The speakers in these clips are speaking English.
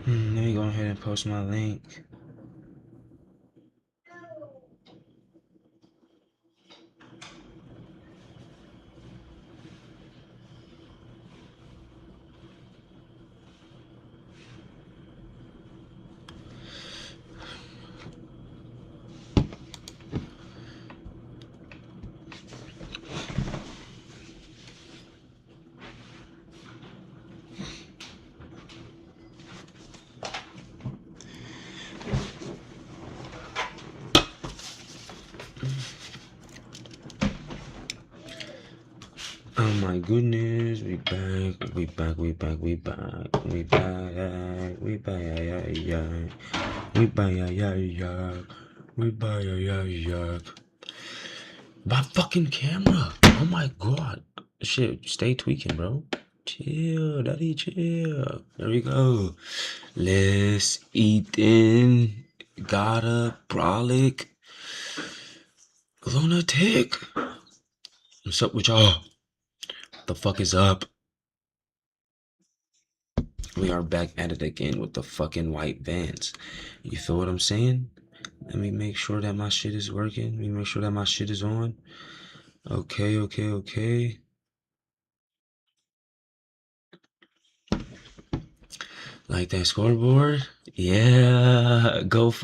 Let me go ahead and post my link. Oh my goodness, we back, we back, we back, we back, we back, we back, yeah, yeah, we back, yeah, yeah, yeah, we back, yeah, yeah, yeah. My fucking camera. Oh my god. Shit, stay tweaking, bro. Chill, daddy, chill. There we go. Les Ethan, Gotta, Brolic, Lunatic. What's up with y'all? The fuck is up? We are back at it again with the fucking white vans. You feel what I'm saying? Let me make sure that my shit is working. Let me make sure that my shit is on. Okay, okay, okay. Like that scoreboard? Yeah. Go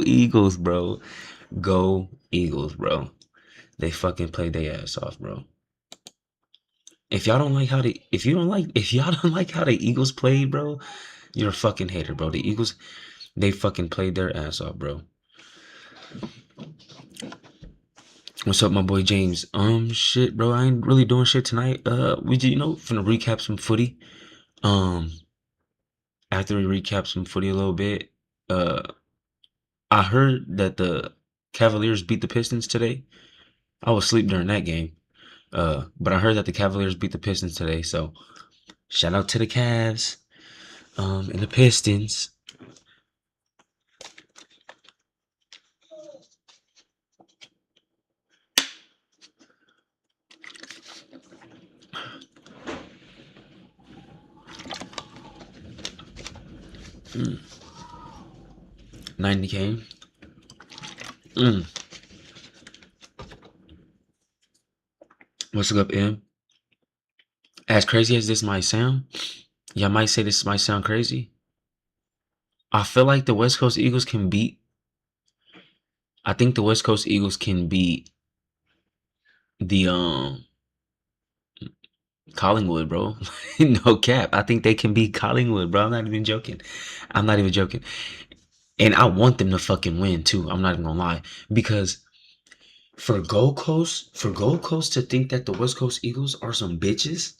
Eagles, bro. Go Eagles, bro. They fucking played their ass off, bro. If y'all don't like how the Eagles played, bro, you're a fucking hater, bro. The Eagles, they fucking played their ass off, bro. What's up, my boy James? Shit, bro. I ain't really doing shit tonight. Finna recap some footy. Um, After we recap some footy a little bit, uh, I heard that the Cavaliers beat the Pistons today. I was asleep during that game. But I heard that the Cavaliers beat the Pistons today. So shout out to the Cavs. And the Pistons. 90K. Mm. What's up, M? As crazy as this might sound, y'all might say this might sound crazy. I feel like the West Coast Eagles can beat. I think the West Coast Eagles can beat the Collingwood, bro. No cap. I think they can beat Collingwood, bro. I'm not even joking. I'm not even joking. And I want them to fucking win too. I'm not even gonna lie. Because for Gold Coast to think that the West Coast Eagles are some bitches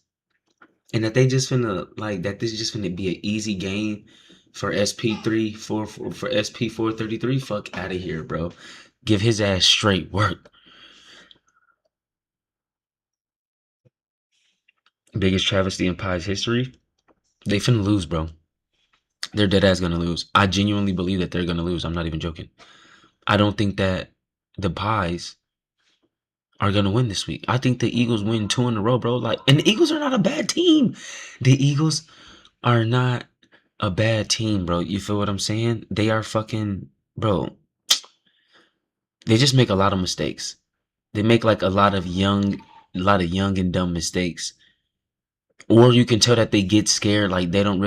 and that they just finna like that this is just finna be an easy game for SP 433, fuck out of here, bro. Give his ass straight work. Biggest travesty in Pies history. They finna lose, bro. They're dead ass gonna lose. I genuinely believe that they're gonna lose. I'm not even joking. I don't think that the Pies are gonna win this week. I think the Eagles win 2 in a row, bro. Like, and the Eagles are not a bad team. The Eagles are not a bad team, bro. You feel what I'm saying? They are fucking, bro. They just make a lot of mistakes. They make like a lot of young and dumb mistakes. Or you can tell that they get scared, like they're not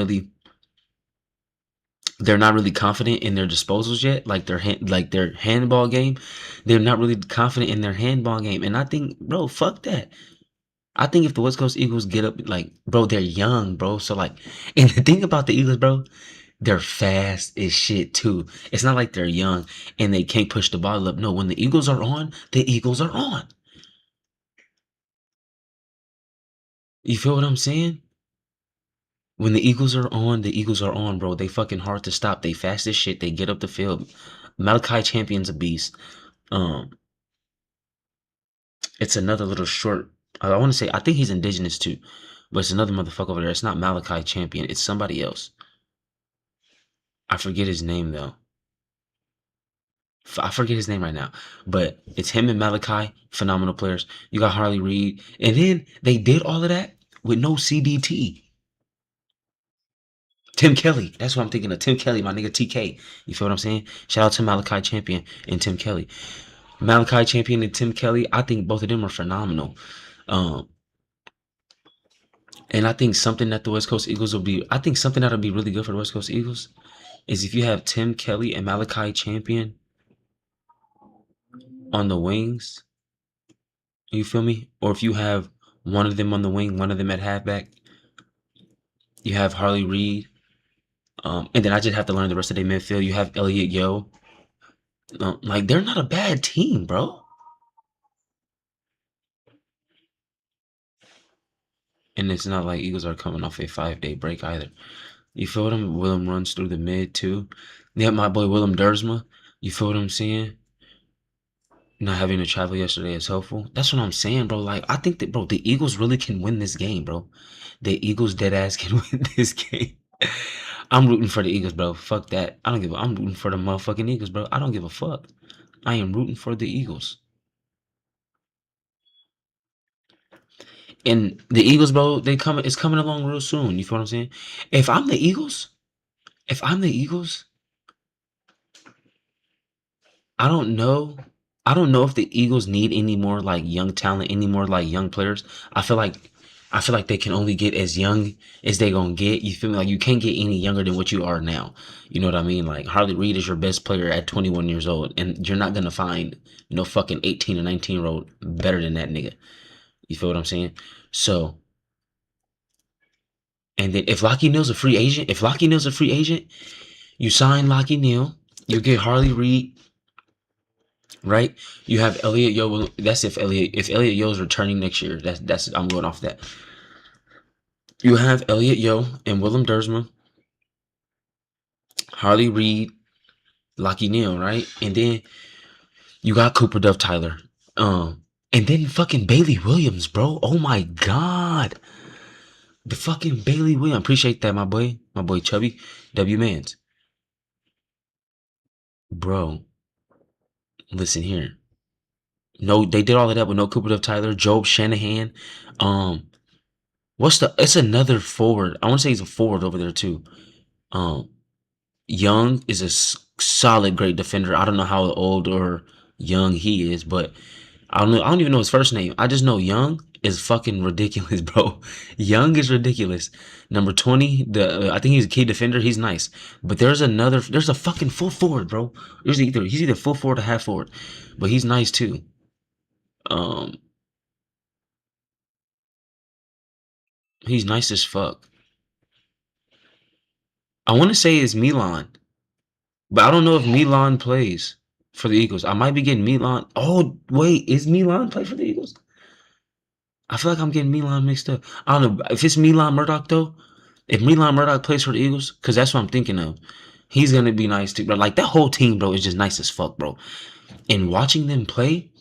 really confident in their disposals yet, like their handball game. They're not really confident in their handball game. And I think, bro, fuck that. I think if the West Coast Eagles get up, like, bro, they're young, bro. So like, and the thing about the Eagles, bro, they're fast as shit too. It's not like they're young and they can't push the ball up. No, when the Eagles are on, the Eagles are on. You feel what I'm saying? When the Eagles are on, the Eagles are on, bro. They fucking hard to stop. They fast as shit. They get up the field. Malachi Champion's a beast. Um, it's another little short. I want to say I think he's indigenous too, but it's another motherfucker over there. It's not Malachi Champion. It's somebody else. I forget his name though. I forget his name right now, but it's him and Malachi, phenomenal players. You got Harley Reid, and then they did all of that with no CDT. Tim Kelly. That's what I'm thinking of. Tim Kelly, my nigga TK. You feel what I'm saying? Shout out to Malachi Champion and Tim Kelly. Malachi Champion and Tim Kelly, I think both of them are phenomenal. Um, and I think something that the West Coast Eagles will be, I think something that'll be really good for the West Coast Eagles is if you have Tim Kelly and Malachi Champion on the wings. You feel me? Or if you have one of them on the wing, one of them at halfback, you have Harley Reid. And then I just have to learn the rest of their midfield. You have Elliott Yo. Like, they're not a bad team, bro. And it's not like Eagles are coming off a 5-day break either. You feel what I'm? Willem runs through the mid too. Yeah, my boy Willem Dersma. You feel what I'm saying? Not having to travel yesterday is helpful. That's what I'm saying, bro. Like, I think that, bro, the Eagles really can win this game, bro. The Eagles dead ass can win this game. I'm rooting for the Eagles, bro. Fuck that. I don't give a. I'm rooting for the motherfucking Eagles, bro. I don't give a fuck. I am rooting for the Eagles. And the Eagles, bro, it's coming along real soon. You feel what I'm saying? If I'm the Eagles, if I'm the Eagles, I don't know. I don't know if the Eagles need any more like young talent, any more like young players. I feel like they can only get as young as they gonna get. You feel me? Like you can't get any younger than what you are now. You know what I mean? Like Harley Reid is your best player at 21 years old, and you're not gonna find no fucking 18 or 19-year-old better than that nigga. You feel what I'm saying? So, and then if Lockie Neal's a free agent, you sign Lockie Neal, you get Harley Reid. Right? You have Elliott Yo. That's if Elliott Yo is returning next year. That's I'm going off that. You have Elliott Yo and Willem Dersma, Harley Reid, Lockie Neal, right? And then you got Cooper Duff Tyler. And then fucking Bailey Williams, bro. Oh my god. The fucking Bailey Williams. Appreciate that, my boy. My boy Chubby. W Mans. Bro, listen here. No, they did all of that with no Cooper Duff Tyler, Job Shanahan. It's another forward. I want to say he's a forward over there too. Young is a solid, great defender. I don't know how old or young he is, but I don't even know his first name. I just know Young is fucking ridiculous, bro. Young is ridiculous. Number 20, I think he's a key defender. He's nice, but there's a fucking full forward, bro. He's either full forward or half forward, but he's nice too. He's nice as fuck. I want to say it's Milan, but I don't know if Milan plays for the Eagles. I might be getting Milan. Oh, wait, is Milan play for the Eagles? I feel like I'm getting Milan mixed up. I don't know. If it's Milan Murdoch, though, if Milan Murdoch plays for the Eagles, because that's what I'm thinking of, he's going to be nice too. But like that whole team, bro, is just nice as fuck, bro. And watching them play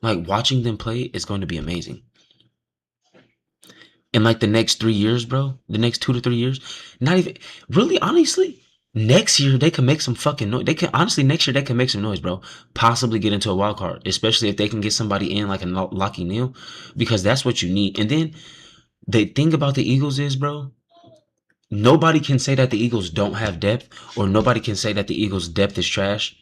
is going to be amazing. In like the next 3 years, bro, the next 2 to 3 years, not even really, honestly, next year they can make some fucking noise. Next year they can make some noise, bro. Possibly get into a wild card, especially if they can get somebody in like a Lockie Neal, because that's what you need. And then the thing about the Eagles is, bro, nobody can say that the Eagles don't have depth, or nobody can say that the Eagles' depth is trash,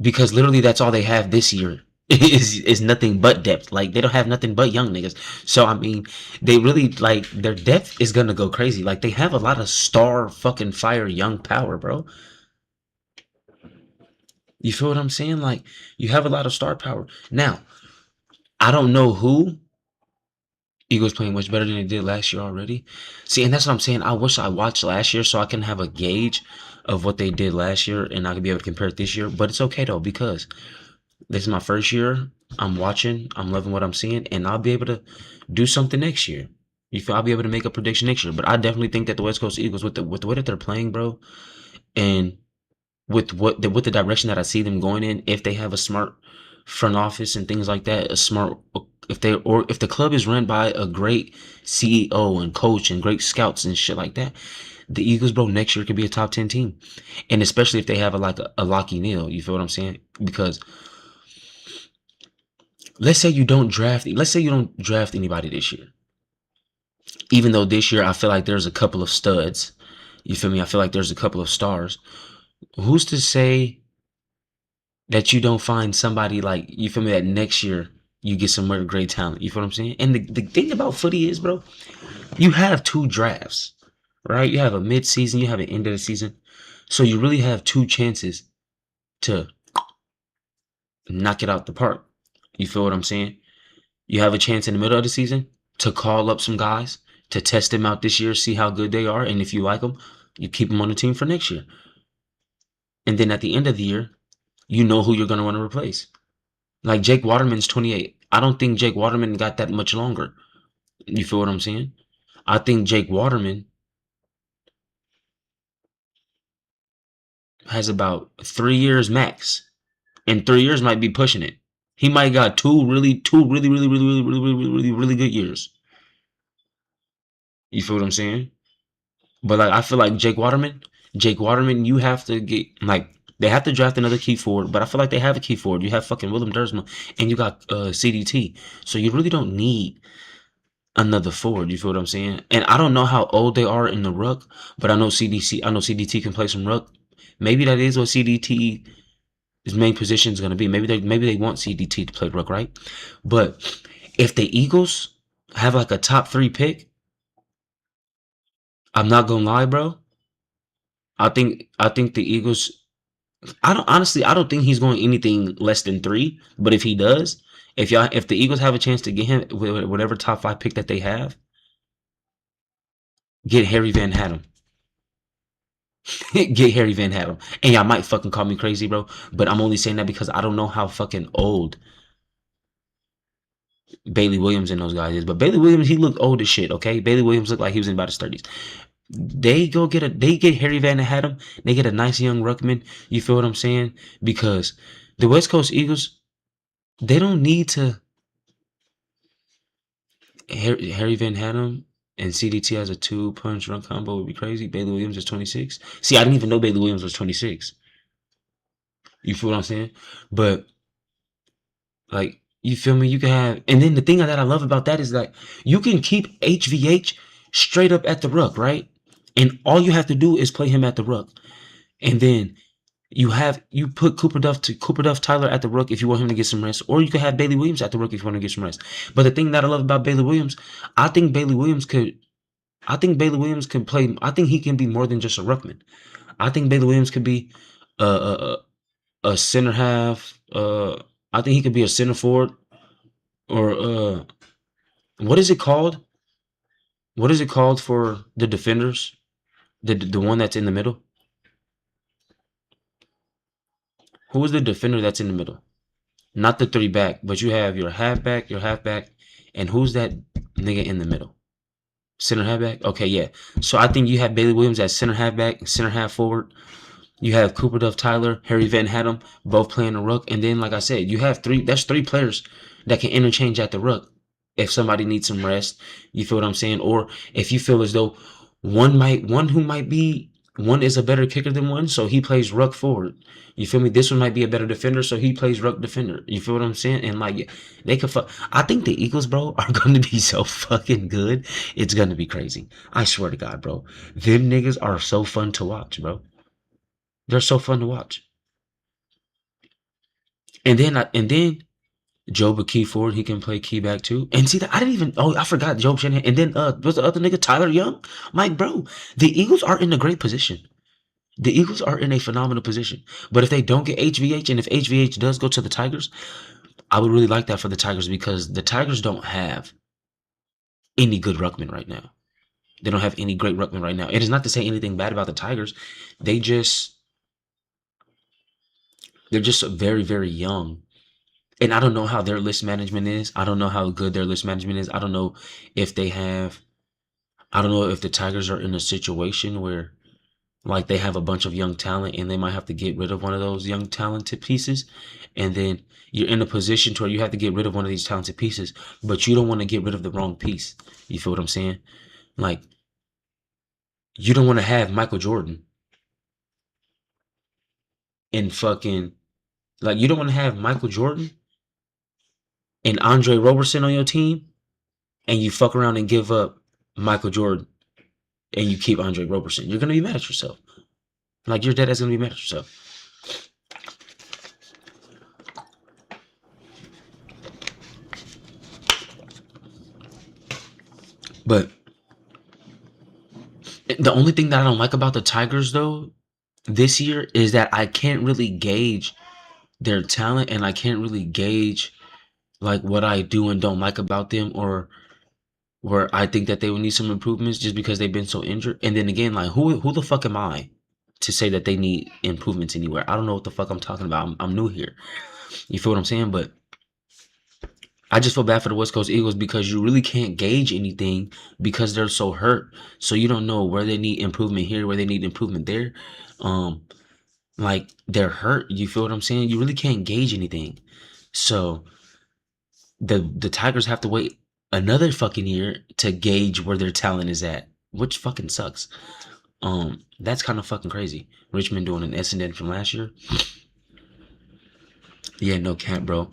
because literally that's all they have this year. Is nothing but depth. Like they don't have nothing but young niggas. So I mean, they really like their depth is gonna go crazy. Like they have a lot of star fucking fire young power, bro. You feel what I'm saying? Like you have a lot of star power. Now, I don't know who Eagles playing much better than they did last year already. See, and that's what I'm saying. I wish I watched last year so I can have a gauge of what they did last year and I can be able to compare it this year. But it's okay though, because this is my first year. I'm watching. I'm loving what I'm seeing, and I'll be able to do something next year. You feel? I'll be able to make a prediction next year. But I definitely think that the West Coast Eagles, with the way that they're playing, bro, and with the direction that I see them going in, if they have a smart front office and things like that, if the club is run by a great CEO and coach and great scouts and shit like that, the Eagles, bro, next year could be a top 10 team, and especially if they have a Lockie Neal. You feel what I'm saying? Because let's say you don't draft anybody this year. Even though this year I feel like there's a couple of studs. You feel me? I feel like there's a couple of stars. Who's to say that you don't find somebody like, you feel me, that next year you get some more great talent. You feel what I'm saying? And the thing about footy is, bro, you have two drafts, right? You have a mid-season, you have an end of the season. So you really have two chances to knock it out the park. You feel what I'm saying? You have a chance in the middle of the season to call up some guys to test them out this year, see how good they are, and if you like them, you keep them on the team for next year. And then at the end of the year, you know who you're going to want to replace. Like Jake Waterman's 28. I don't think Jake Waterman got that much longer. You feel what I'm saying? I think Jake Waterman has about 3 years max, and 3 years might be pushing it. He might got two really good years. You feel what I'm saying? But like I feel like Jake Waterman, you have to get like they have to draft another key forward, but I feel like they have a key forward. You have fucking Willem Dersma and you got CDT. So you really don't need another forward. You feel what I'm saying? And I don't know how old they are in the ruck, but I know CDT can play some ruck. Maybe that is what CDT his main position is going to be. Maybe they want CDT to play ruck, right? But if the Eagles have like a top 3 pick, I'm not gonna lie, bro. I think the Eagles. I don't think he's going anything less than 3. But if he does, if the Eagles have a chance to get him with whatever top 5 pick that they have, get Harry Van Hatten. Get Harry Van Hatten. And y'all might fucking call me crazy, bro. But I'm only saying that because I don't know how fucking old Bailey Williams and those guys is. But Bailey Williams, he looked old as shit, okay? Bailey Williams looked like he was in about his 30s. They get Harry Van Hatten. They get a nice young ruckman. You feel what I'm saying? Because the West Coast Eagles, they don't need to Harry Van Hatten and CDT as a 2-punch run combo would be crazy. Bailey Williams is 26. See, I didn't even know Bailey Williams was 26. You feel what I'm saying? But like, you feel me? You can have, and then the thing that I love about that is that you can keep HVH straight up at the ruck, right? And all you have to do is play him at the ruck, and then you put Cooper Duff Tyler at the ruck if you want him to get some rest, or you could have Bailey Williams at the ruck if you want to get some rest. But the thing that I love about Bailey Williams, I think Bailey Williams could I think Bailey Williams can play. I think he can be more than just a ruckman. I think Bailey Williams could be a a center half. I think he could be a center forward or what is it called? What is it called for the defenders? The one that's in the middle. Who is the defender that's in the middle? Not the 3 back, but you have your halfback, and who's that nigga in the middle? Center halfback. Okay, yeah. So I think you have Bailey Williams as center halfback, center half forward. You have Cooper Duff Tyler, Harry Van Hatten, both playing the ruck. And then, like I said, you have 3, that's 3 players that can interchange at the ruck. If somebody needs some rest, you feel what I'm saying? Or if you feel as though one is a better kicker than one, so he plays ruck forward. You feel me? This one might be a better defender, so he plays ruck defender. You feel what I'm saying? And like, they could fuck. I think the Eagles, bro, are going to be so fucking good. It's going to be crazy. I swear to God, bro. Them niggas are so fun to watch, bro. They're so fun to watch. And then Job a key forward, he can play key back too. And see that I didn't even I forgot Job Shanahan. And then what's the other nigga? Tyler Young? Mike, bro, the Eagles are in a great position. The Eagles are in a phenomenal position. But if they don't get HVH, and if HVH does go to the Tigers, I would really like that for the Tigers because the Tigers don't have any good ruckman right now. They don't have any great ruckman right now. It is not to say anything bad about the Tigers. They just they're just very, very young. And I don't know how their list management is. I don't know how good their list management is. I don't know if they have I don't know if the Tigers are in a situation where like they have a bunch of young talent and they might have to get rid of one of those young talented pieces. And then you're in a position to where you have to get rid of one of these talented pieces, but you don't want to get rid of the wrong piece. You feel what I'm saying? Like, you don't want to have Michael Jordan and fucking, like, you don't want to have Michael Jordan and Andre Roberson on your team and you fuck around and give up Michael Jordan and you keep Andre Roberson, you're gonna be mad at yourself. Like your dad is gonna be mad at yourself. But the only thing that I don't like about the Tigers though this year is that I can't really gauge their talent and I can't really gauge like what I do and don't like about them or where I think that they will need some improvements just because they've been so injured. And then again, like who the fuck am I to say that they need improvements anywhere? I don't know what the fuck I'm talking about. I'm new here. You feel what I'm saying? But I just feel bad for the West Coast Eagles because you really can't gauge anything because they're so hurt. So you don't know where they need improvement here, where they need improvement there. Um, like they're hurt. You feel what I'm saying? You really can't gauge anything. So the Tigers have to wait another fucking year to gauge where their talent is at, which fucking sucks. That's kind of fucking crazy. Richmond doing an Essendon from last year. Yeah, no cap, bro.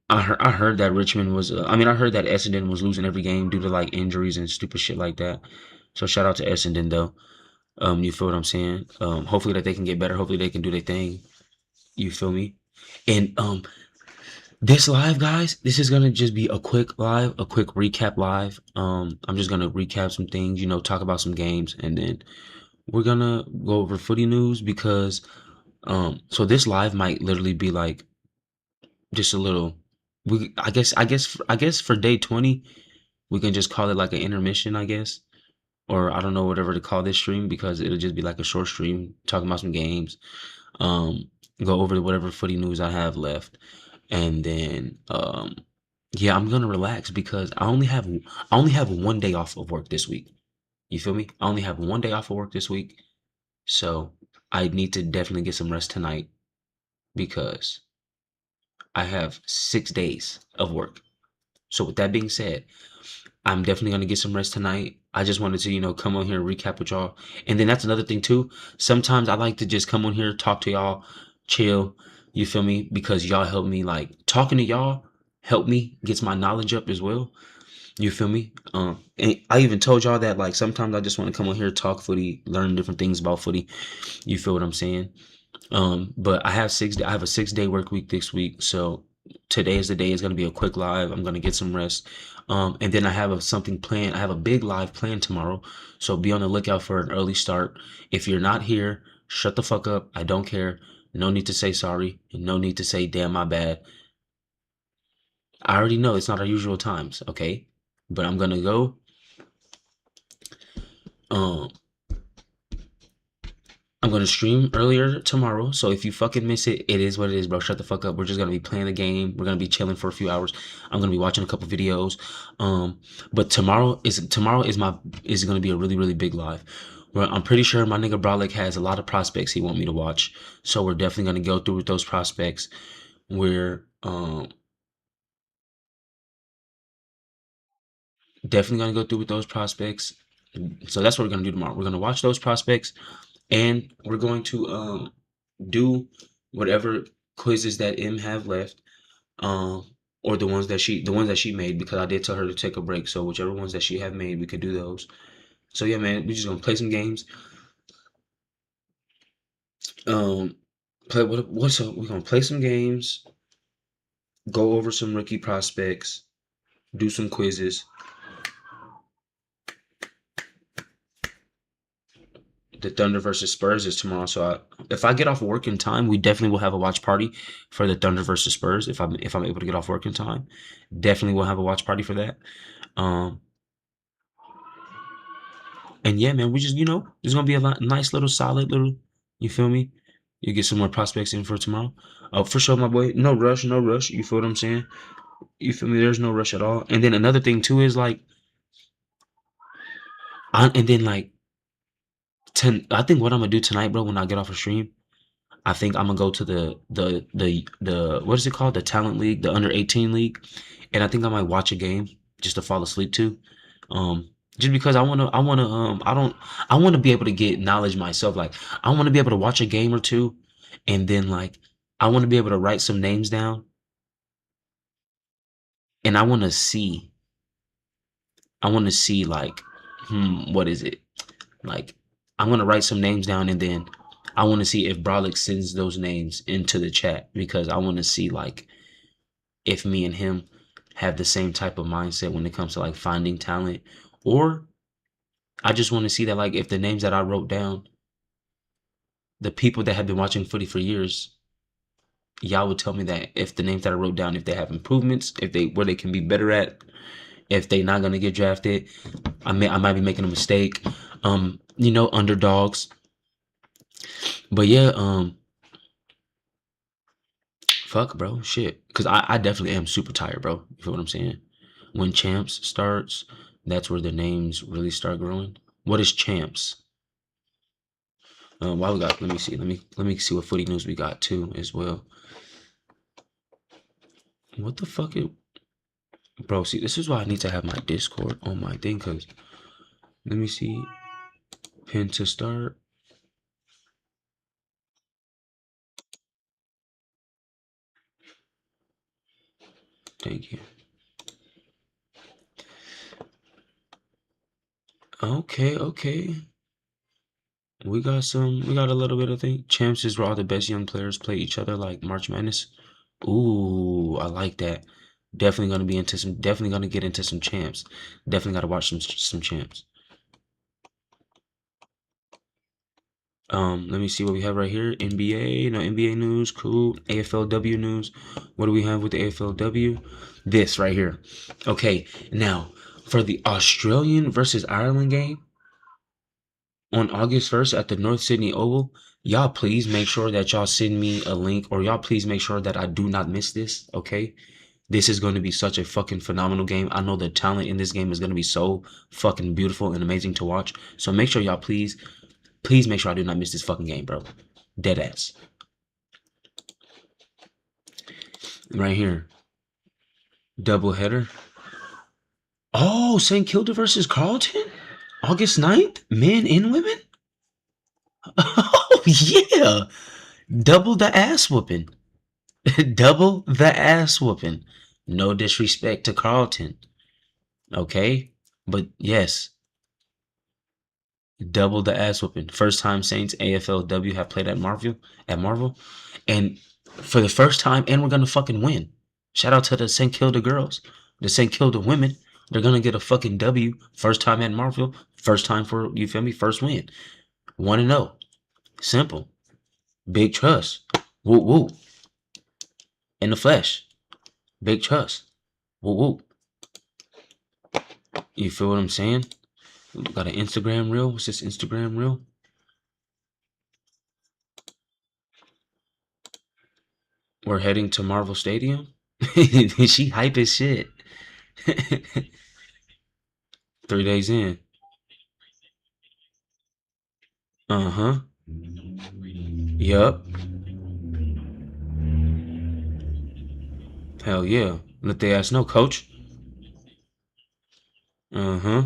I heard that Richmond was. I heard that Essendon was losing every game due to like injuries and stupid shit like that. So shout out to Essendon though. You feel what I'm saying? Hopefully that they can get better. Hopefully they can do their thing. You feel me? And this live, guys, this is gonna just be a quick live, a quick recap live. I'm just gonna recap some things, talk about some games, and then we're gonna go over footy news because so this live might literally be like just a little. I guess for day 20, we can just call it like an intermission, I guess, or I don't know whatever to call this stream because it'll just be like a short stream talking about some games. Um, go over whatever footy news I have left, and then yeah, I'm gonna relax because I only have 1 day off of work this week. You feel me? I only have 1 day off of work this week, so I need to definitely get some rest tonight because I have 6 days of work. So with that being said, I'm definitely gonna get some rest tonight. I just wanted to, come on here and recap with y'all. And then that's another thing too. Sometimes I like to just come on here, talk to y'all, chill. You feel me? Because y'all help me. Like talking to y'all help me gets my knowledge up as well. You feel me? And I even told y'all that like sometimes I just want to come on here, talk footy, learn different things about footy. You feel what I'm saying? But I have a 6 day work week this week, so today is the day. It's gonna be a quick live. I'm gonna get some rest. And then I have something planned. I have a big live planned tomorrow, so be on the lookout for an early start. If you're not here, shut the fuck up. I don't care. No need to say sorry, and no need to say damn my bad. I already know it's not our usual times, okay? But I'm gonna go. Um, I'm gonna stream earlier tomorrow, so if you fucking miss it, it is what it is, bro. Shut the fuck up. We're just gonna be playing the game. We're gonna be chilling for a few hours. I'm gonna be watching a couple videos. But tomorrow is gonna be a really really big live. Where I'm pretty sure my nigga Brolic has a lot of prospects he want me to watch, so we're definitely gonna go through with those prospects. We're definitely gonna go through with those prospects. So that's what we're gonna do tomorrow. We're gonna watch those prospects, and we're going to do whatever quizzes that M have left, um, or the ones that she made because I did tell her to take a break. So whichever ones that she have made, we could do those. So yeah, man, we're just gonna play some games. Um, play what's up? We're gonna play some games, go over some rookie prospects, do some quizzes. The Thunder versus Spurs is tomorrow. So if I get off work in time, we definitely will have a watch party for the Thunder versus Spurs. If I'm able to get off work in time, definitely will have a watch party for that. Um, and yeah, man, we just there's gonna be nice little solid little. You feel me? You get some more prospects in for tomorrow. Oh, for sure, my boy. No rush, no rush. You feel what I'm saying? You feel me? There's no rush at all. And then another thing too is like, and then like, I think what I'm gonna do tonight, bro, when I get off a stream, I think I'm gonna go to the what is it called? The talent league, the under 18 league, and I think I might watch a game just to fall asleep to. Just because I wanna be able to get knowledge myself. Like I wanna be able to watch a game or two, and then like I wanna be able to write some names down, and I want to see like, what is it? Like, I'm gonna write some names down and then I want to see if Brolic sends those names into the chat because I want to see like if me and him have the same type of mindset when it comes to like finding talent, or I just want to see that like if the names that I wrote down, the people that have been watching footy for years, y'all would tell me that if the names that I wrote down, if they have improvements, if they where they can be better at, if they not gonna get drafted, I might be making a mistake. Underdogs. But yeah, fuck, bro, shit. Cause I definitely am super tired, bro. You feel what I'm saying? When champs starts, that's where the names really start growing. What is champs? Why we got? Let me see. Let me see what footy news we got too as well. What the fuck it, bro? See, this is why I need to have my Discord on my thing. Cause let me see. Pin to start. Thank you. Okay. We got a little bit of thing. Champs is where all the best young players play each other like March Madness. Ooh, I like that. Definitely gonna get into some champs. Definitely gotta watch some champs. Let me see what we have right here. NBA, no NBA news, cool. AFLW news. What do we have with the AFLW? This right here. Okay, now for the Australian versus Ireland game on August 1st at the North Sydney Oval, y'all please make sure that y'all send me a link, or y'all please make sure that I do not miss this, okay? This is going to be such a fucking phenomenal game. I know the talent in this game is going to be so fucking beautiful and amazing to watch. So make sure y'all please make sure I do not miss this fucking game, bro. Dead ass. Right here. Double header. Oh, St. Kilda versus Carlton? August 9th? Men and women? Oh, yeah. Double the ass whooping. Double the ass whooping. No disrespect to Carlton. Okay? But yes, double the ass whooping. First time Saints AFLW have played at Marvel. And for the first time, and we're gonna fucking win. Shout out to the St. Kilda girls. The St. Kilda women. They're gonna get a fucking W. First time at Marvel. First time for, you feel me? First win. 1-0. Simple. Big trust. Woo woo. In the flesh. Big trust. Woo woo. You feel what I'm saying? Got an Instagram reel. What's this Instagram reel? We're heading to Marvel Stadium. She hype as shit. 3 days in. Uh-huh. Yup. Hell yeah. Let the ass know, coach. Uh-huh.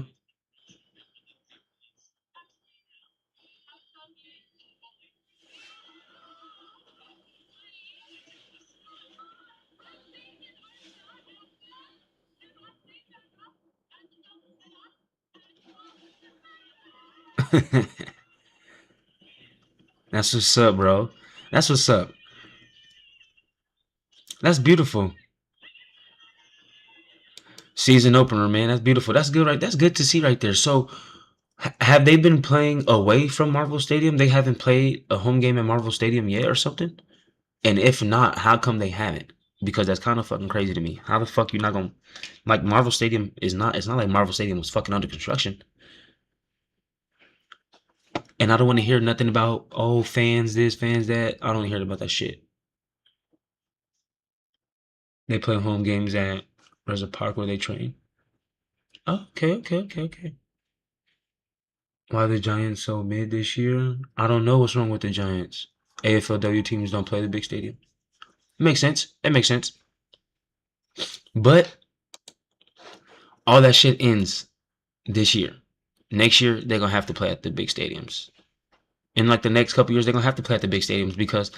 That's what's up, bro. That's what's up. That's beautiful. Season opener, man. That's beautiful. That's good, right? That's good to see right there. So, have they been playing away from Marvel Stadium? They haven't played a home game at Marvel Stadium yet or something? And if not, how come they haven't? Because that's kind of fucking crazy to me. How the fuck you not gonna, like, Marvel Stadium is not, it's not like Marvel Stadium was fucking under construction. And I don't want to hear nothing about, oh, fans this, fans that. I don't want to hear about that shit. They play home games at, there's a park where they train. Oh, okay. Why the Giants so mid this year? I don't know what's wrong with the Giants. AFLW teams don't play the big stadium. Makes sense. It makes sense. But all that shit ends this year. Next year, they're going to have to play at the big stadiums. In like the next couple years, they're going to have to play at the big stadiums because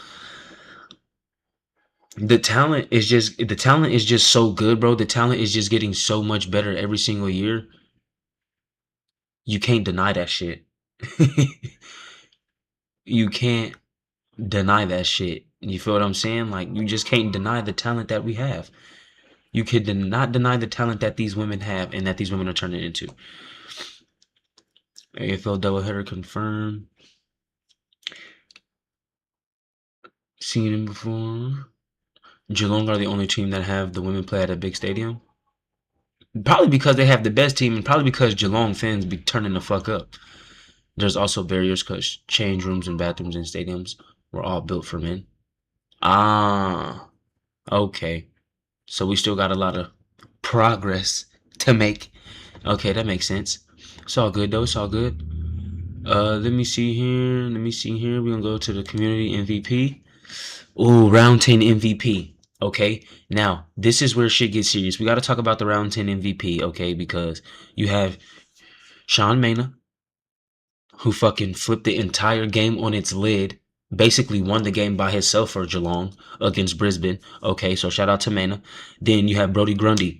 the talent is just so good, bro. The talent is just getting so much better every single year You can't deny that shit. You can't deny that shit. You feel what I'm saying? Like, you just can't deny the talent that we have. You could not deny the talent that these women have and that these women are turning into. AFL doubleheader confirmed. Seen him before. Geelong are the only team that have the women play at a big stadium. Probably because they have the best team, and probably because Geelong fans be turning the fuck up. There's also barriers because change rooms and bathrooms in stadiums were all built for men. Ah, okay. So we still got a lot of progress to make. Okay, that makes sense. It's all good though. It's all good. Let me see here. Let me see here. We're gonna go to the community MVP. Ooh, round 10 MVP. Okay. Now, this is where shit gets serious. We got to talk about the round 10 MVP, okay? Because you have Sean Maina, who fucking flipped the entire game on its lid, basically won the game by himself for Geelong against Brisbane. Okay, so shout out to Maina. Then you have Brody Grundy.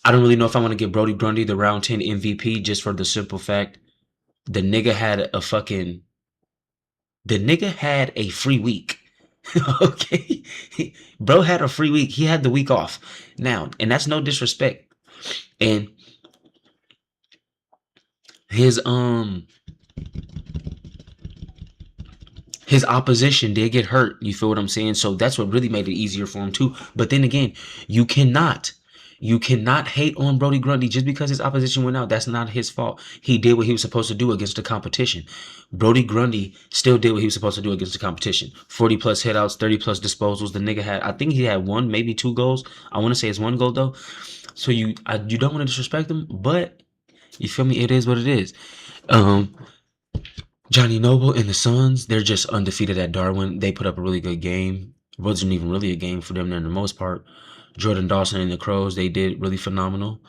I don't really know if I want to give Brody Grundy the round 10 MVP just for the simple fact the nigga had a fucking the nigga had a free week. Okay. Bro had a free week. He had the week off. Now, and that's no disrespect. And his his opposition did get hurt. You feel what I'm saying? So that's what really made it easier for him too. But then again, you cannot hate on Brody Grundy just because his opposition went out. That's not his fault. He did what he was supposed to do against the competition. Brody Grundy still did what he was supposed to do against the competition. 40 plus hitouts, 30 plus disposals. The nigga had, I think he had one, maybe 2 goals. I want to say it's 1 goal though. So you don't want to disrespect him, but you feel me? It is what it is. Johnny Noble and the Suns, they're just undefeated at Darwin. They put up a really good game. It wasn't even really a game for them in the most part. Jordan Dawson and the Crows, they did really phenomenal.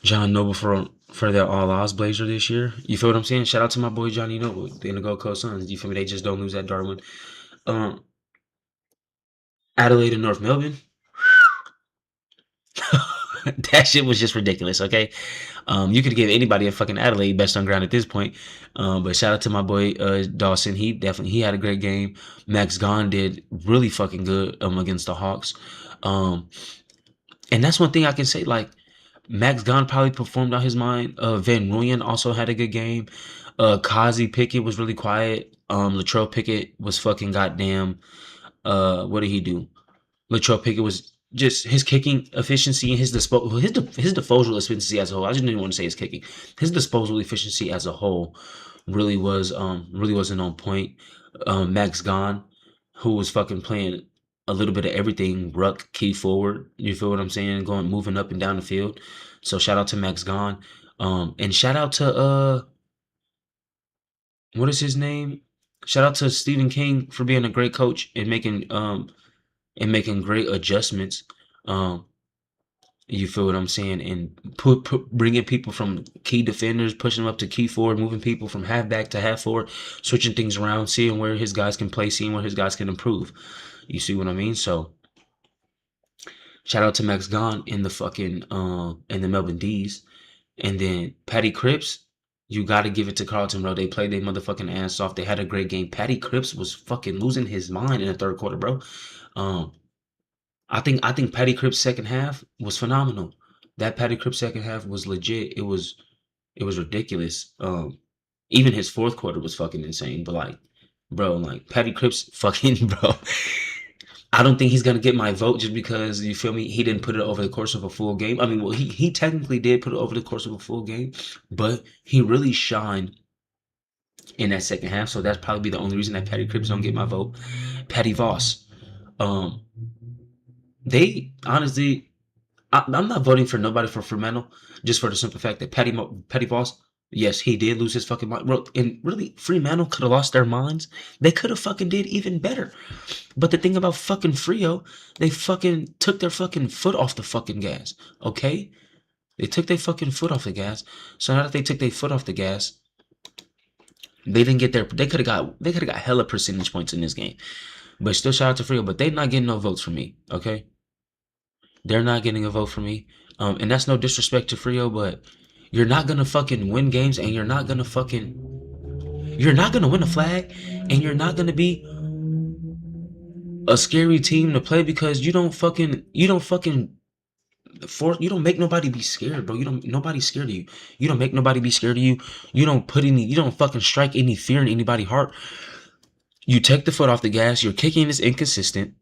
John Noble for their All Oz Blazer this year. You feel what I'm saying? Shout out to my boy Johnny Noble in the Gold Coast Suns. You feel me? They just don't lose at Darwin. Adelaide and North Melbourne. That shit was just ridiculous, okay? You could give anybody a fucking Adelaide best on ground at this point. But shout out to my boy Dawson. He had a great game. Max Gahn did really fucking good against the Hawks. And that's one thing I can say, like, Max Gahn probably performed out his mind. Van Rooyen also had a good game. Kazi Pickett was really quiet. Latrell Pickett was fucking goddamn. What did he do? Latrell Pickett was just his kicking efficiency and his disposal efficiency as a whole. I just didn't want to say his kicking. His disposal efficiency as a whole really wasn't on point. Max Gahn, who was fucking playing a little bit of everything, ruck, key forward. You feel what I'm saying? Moving up and down the field. So shout out to Max Gahn. And shout out to what is his name? Shout out to Stephen King for being a great coach and making great adjustments. You feel what I'm saying? And bringing people from key defenders, pushing them up to key forward, moving people from halfback to half forward, switching things around, seeing where his guys can play, seeing where his guys can improve. You see what I mean? So shout out to Max Gahn in the fucking in the Melbourne D's. And then Patty Cripps, you gotta give it to Carlton, bro. They played their motherfucking ass off. They had a great game. Patty Cripps was fucking losing his mind in the third quarter, bro. I think Patty Cripps' second half was phenomenal. That Patty Cripps second half was legit. It was ridiculous. Even his fourth quarter was fucking insane. But like, bro, like Patty Cripps fucking bro. I don't think he's gonna get my vote just because you feel me. He didn't put it over the course of a full game. I mean, well, he technically did put it over the course of a full game, but he really shined in that second half. So that's probably the only reason that Patty Cripps don't get my vote. Patty Voss. They honestly, I'm not voting for nobody for Fremantle just for the simple fact that Patty Voss, yes, he did lose his fucking mind. Bro, and really, Fremantle could have lost their minds. They could have fucking did even better. But the thing about fucking Frio, they fucking took their fucking foot off the fucking gas. Okay? They took their fucking foot off the gas. So now that they took their foot off the gas, they didn't get their. They could have got hella percentage points in this game. But still, shout out to Frio. But they're not getting no votes from me. Okay? They're not getting a vote from me. And that's no disrespect to Frio, but You're not gonna fucking win games, and you're not gonna win a flag, and you're not gonna be a scary team to play because you don't make nobody be scared, bro. Nobody's scared of you. You don't make nobody be scared of you. You don't fucking strike any fear in anybody's heart. You take the foot off the gas. Your kicking is inconsistent.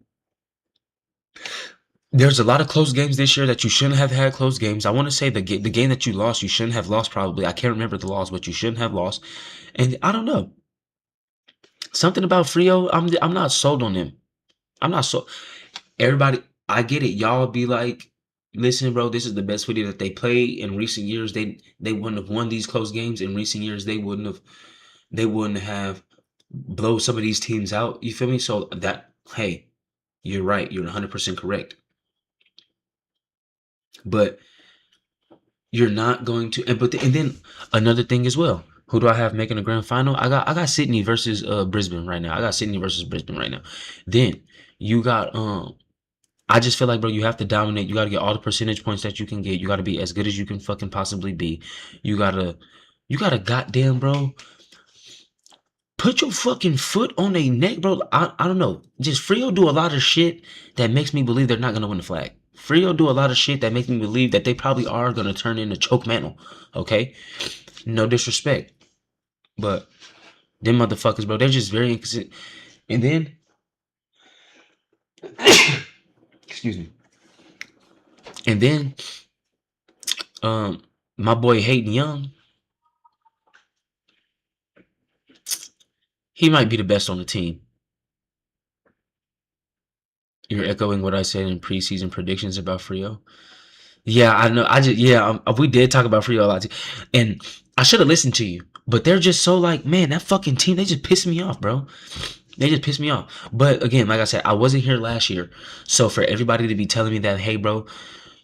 There's a lot of close games this year that you shouldn't have had close games. I want to say the game that you lost, you shouldn't have lost probably. I can't remember the loss, but you shouldn't have lost. And I don't know. Something about Frio, I'm not sold on him. I'm not so everybody, I get it. Y'all be like, listen, bro, this is the best footy that they play in recent years. They wouldn't have won these close games in recent years. They wouldn't have blow some of these teams out. You feel me? So that, hey, you're right. You're 100% correct. But you're not going to, and then another thing as well. Who do I have making a grand final? I got Sydney versus Brisbane right now. I got Sydney versus Brisbane right now. Then you got I just feel like, bro, you have to dominate. You got to get all the percentage points that you can get. You got to be as good as you can fucking possibly be. You gotta goddamn, bro, put your fucking foot on their neck, bro. I don't know. Just Frio do a lot of shit that makes me believe they're not gonna win the flag. Frio do a lot of shit that makes me believe that they probably are gonna turn into choke mantle. Okay, no disrespect, but them motherfuckers, bro, they're just very inconsistent. And then, excuse me. And then, my boy Hayden Young, he might be the best on the team. You're echoing what I said in preseason predictions about Frio. Yeah, I know. We did talk about Frio a lot too, and I should have listened to you. But they're just so like, man, that fucking team, they just piss me off, bro. They just piss me off. But again, like I said, I wasn't here last year, so for everybody to be telling me that, hey, bro,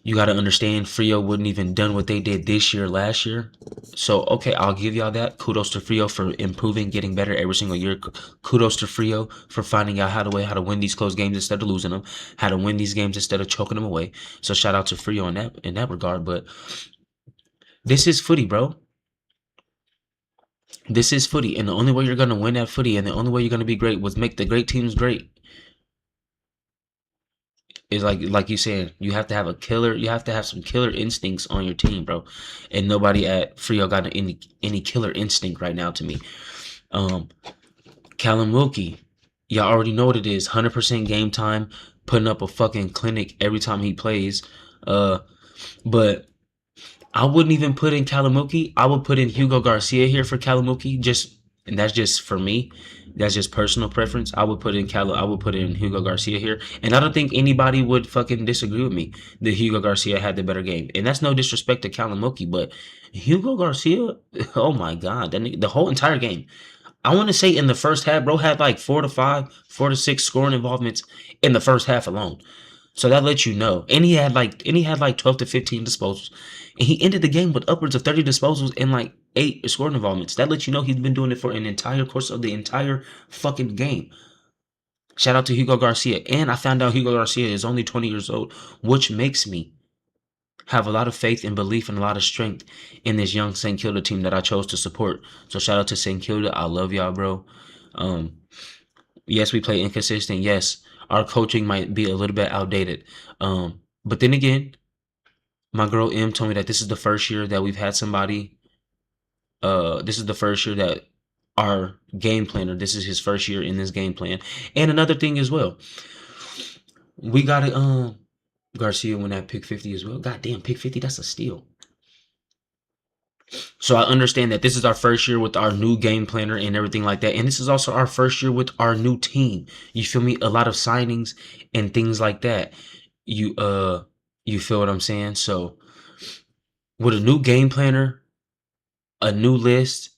you got to understand, Frio wouldn't even done what they did this year, last year. So, okay, I'll give y'all that. Kudos to Frio for improving, getting better every single year. Kudos to Frio for finding out how to win these close games instead of losing them, how to win these games instead of choking them away. So, shout out to Frio in that regard. But this is footy, bro. This is footy, and the only way you're gonna win that footy, and the only way you're gonna be great was make the great teams great. Is like you said, you have to have you have to have some killer instincts on your team, bro. And nobody at Frio got any killer instinct right now to me. Callum Wilkie, y'all already know what it is. 100% game time, putting up a fucking clinic every time he plays. But I wouldn't even put in Callum Wilkie. I would put in Hugo Garcia here for Callum Wilkie, and that's just for me. That's just personal preference. I would put in Hugo Garcia here. And I don't think anybody would fucking disagree with me that Hugo Garcia had the better game. And that's no disrespect to Callum Wilkie, but Hugo Garcia, oh my God, the whole entire game. I want to say in the first half, bro had like 4 to 6 scoring involvements in the first half alone. So that lets you know. And he had like 12 to 15 disposals. And he ended the game with upwards of 30 disposals and like 8 scoring involvements. That lets you know he's been doing it for an entire course of the entire fucking game. Shout out to Hugo Garcia. And I found out Hugo Garcia is only 20 years old, which makes me have a lot of faith and belief and a lot of strength in this young St. Kilda team that I chose to support. So shout out to St. Kilda. I love y'all, bro. Yes, we play inconsistent. Yes, our coaching might be a little bit outdated. But then again, my girl M told me that this is the first year that we've had somebody. This is the first year that our game planner, this is his first year in this game plan. And another thing as well, we got to Garcia win that pick 50 as well. Goddamn, pick 50, that's a steal. So I understand that this is our first year with our new game planner and everything like that. And this is also our first year with our new team. You feel me? A lot of signings and things like that. You feel what I'm saying? So with a new game planner, a new list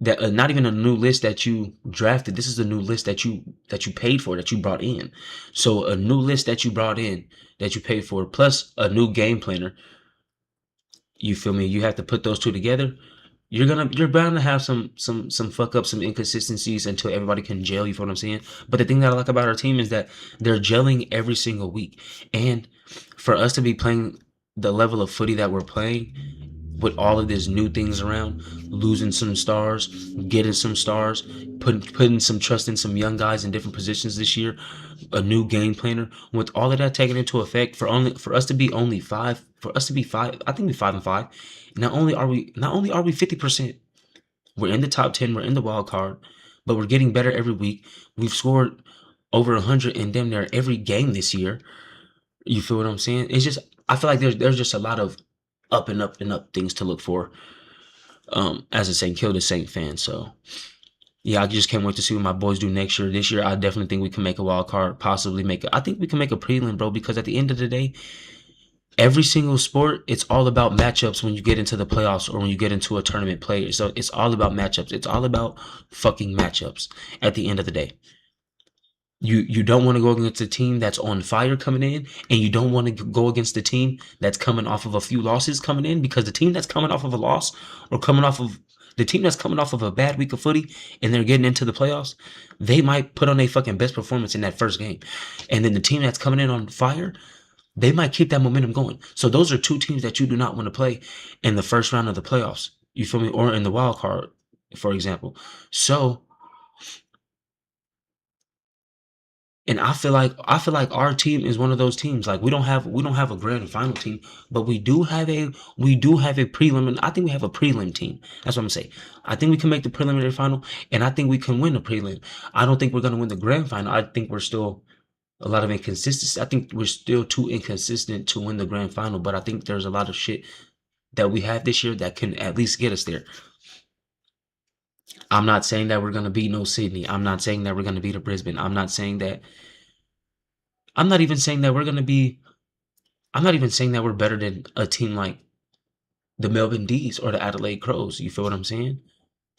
that not even a new list that you drafted. This is a new list that you paid for, that you brought in. So a new list that you brought in, that you paid for, plus a new game planner. You feel me? You have to put those two together. You're bound to have some fuck up, some inconsistencies until everybody can gel. You feel what I'm saying? But the thing that I like about our team is that they're gelling every single week. And for us to be playing the level of footy that we're playing, with all of these new things around, losing some stars, getting some stars, putting some trust in some young guys in different positions this year, a new game planner. With all of that taken into effect, for us to be only five, for us to be five, I think we're 5-5. Not only are we 50%, we're in the top 10, we're in the wild card, but we're getting better every week. We've scored over 100 in damn near every game this year. You feel what I'm saying? It's just, I feel like there's just a lot of up and up and up things to look for. As a St. Kilda Saint fan, so yeah, I just can't wait to see what my boys do next year. This year, I definitely think we can make a wild card, possibly I think we can make a prelim, bro. Because at the end of the day, every single sport, it's all about matchups when you get into the playoffs or when you get into a tournament play. So it's all about matchups. It's all about fucking matchups at the end of the day. You don't want to go against a team that's on fire coming in, and you don't want to go against the team that's coming off of a few losses coming in, because the team that's coming off of a loss or coming off of the team that's coming off of a bad week of footy and they're getting into the playoffs, they might put on a fucking best performance in that first game. And then the team that's coming in on fire, they might keep that momentum going. So those are two teams that you do not want to play in the first round of the playoffs. You feel me? Or in the wild card, for example. So, and I feel like our team is one of those teams. Like, we don't have a grand final team, but we do have a prelim, and I think we have a prelim team. That's what I'm saying. I think we can make the preliminary final, and I think we can win the prelim. I don't think we're gonna win the grand final. I think we're still a lot of inconsistency. I think we're still too inconsistent to win the grand final, but I think there's a lot of shit that we have this year that can at least get us there. I'm not saying that we're gonna beat no Sydney. I'm not saying that we're gonna beat a Brisbane. I'm not even saying that we're gonna be. I'm not even saying that we're better than a team like the Melbourne D's or the Adelaide Crows. You feel what I'm saying?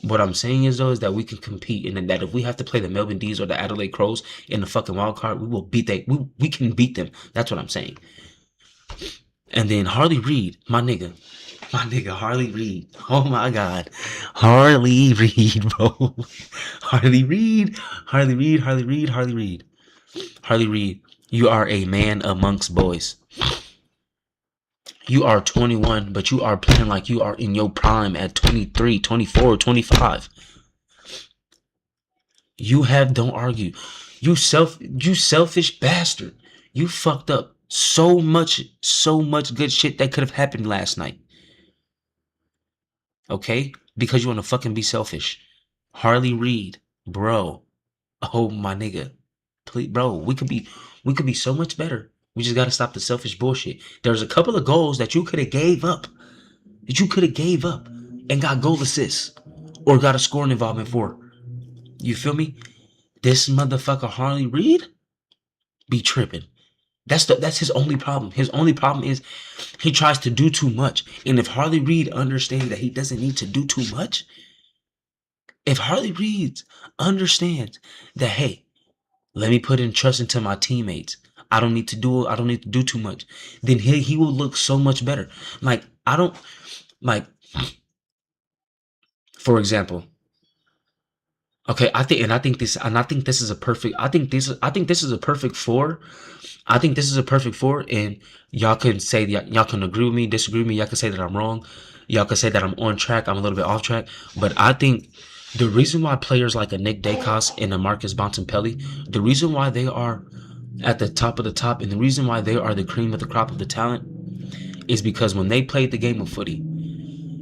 What I'm saying is, though, is that we can compete, and that if we have to play the Melbourne D's or the Adelaide Crows in the fucking wild card, we will beat that. We can beat them. That's what I'm saying. And then Harley Reid, my nigga Harley Reid. Oh my God, Harley Reid, bro. Harley Reid, Harley Reid, Harley Reid, Harley Reid, Harley Reid. You are a man amongst boys. You are 21, but you are playing like you are in your prime at 23, 24, 25. Don't argue. You selfish bastard. You fucked up so much good shit that could have happened last night. Okay? Because you want to fucking be selfish. Harley Reid, bro. Oh my nigga. Please, bro, we could be so much better. We just got to stop the selfish bullshit. There's a couple of goals that you could have gave up. And got goal assists or got a scoring involvement for. You feel me? This motherfucker Harley Reid be tripping. That's his only problem. His only problem is he tries to do too much. And if Harley Reid understands that he doesn't need to do too much, if Harley Reid understands that, hey, let me put in trust into my teammates, I don't need to do too much, then he will look so much better. Like, I don't like, for example, okay, I think this is a perfect. I think this is a perfect four. I think this is a perfect four, and y'all can say y'all can agree with me, disagree with me. Y'all can say that I'm wrong. Y'all can say that I'm on track. I'm a little bit off track. But I think the reason why players like a Nick Dacos and a Marcus Bontempelli, the reason why they are at the top of the top, and the reason why they are the cream of the crop of the talent, is because when they played the game of footy,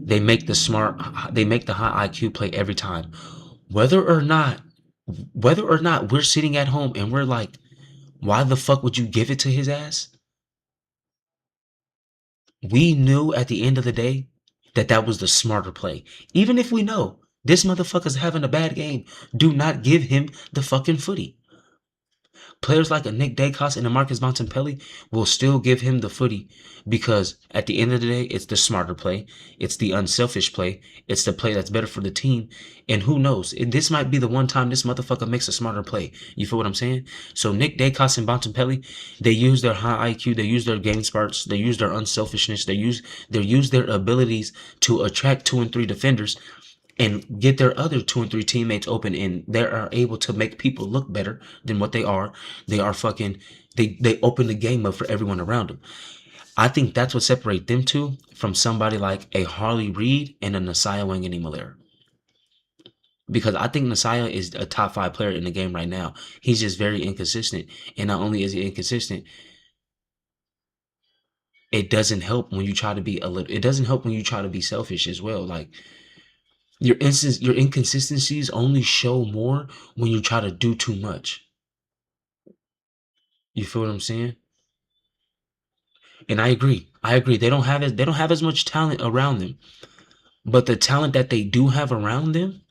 they make the high IQ play every time. Whether or not we're sitting at home and we're like, why the fuck would you give it to his ass? We knew at the end of the day that was the smarter play. Even if we know this motherfucker's having a bad game, do not give him the fucking footy. Players like a Nick Dacos and a Marcus Bontempelli will still give him the footy, because at the end of the day, it's the smarter play. It's the unselfish play. It's the play that's better for the team. And who knows? This might be the one time this motherfucker makes a smarter play. You feel what I'm saying? So Nick Dacos and Bontempelli, they use their high IQ. They use their game sparks. They use their unselfishness. They use their abilities to attract 2 and 3 defenders and get their other 2 and 3 teammates open, and they are able to make people look better than what they are. They are fucking, they open the game up for everyone around them. I think that's what separates them two from somebody like a Harley Reid and a Nasiah Wanganeen-Malaire. Because I think Nasiah is a top 5 player in the game right now. He's just very inconsistent. And not only is he inconsistent, it doesn't help when you try to be a little, it doesn't help when you try to be selfish as well. Like your inconsistencies only show more when you try to do too much. You feel what I'm saying? And I agree. I agree. They don't have as much talent around them. But the talent that they do have around them,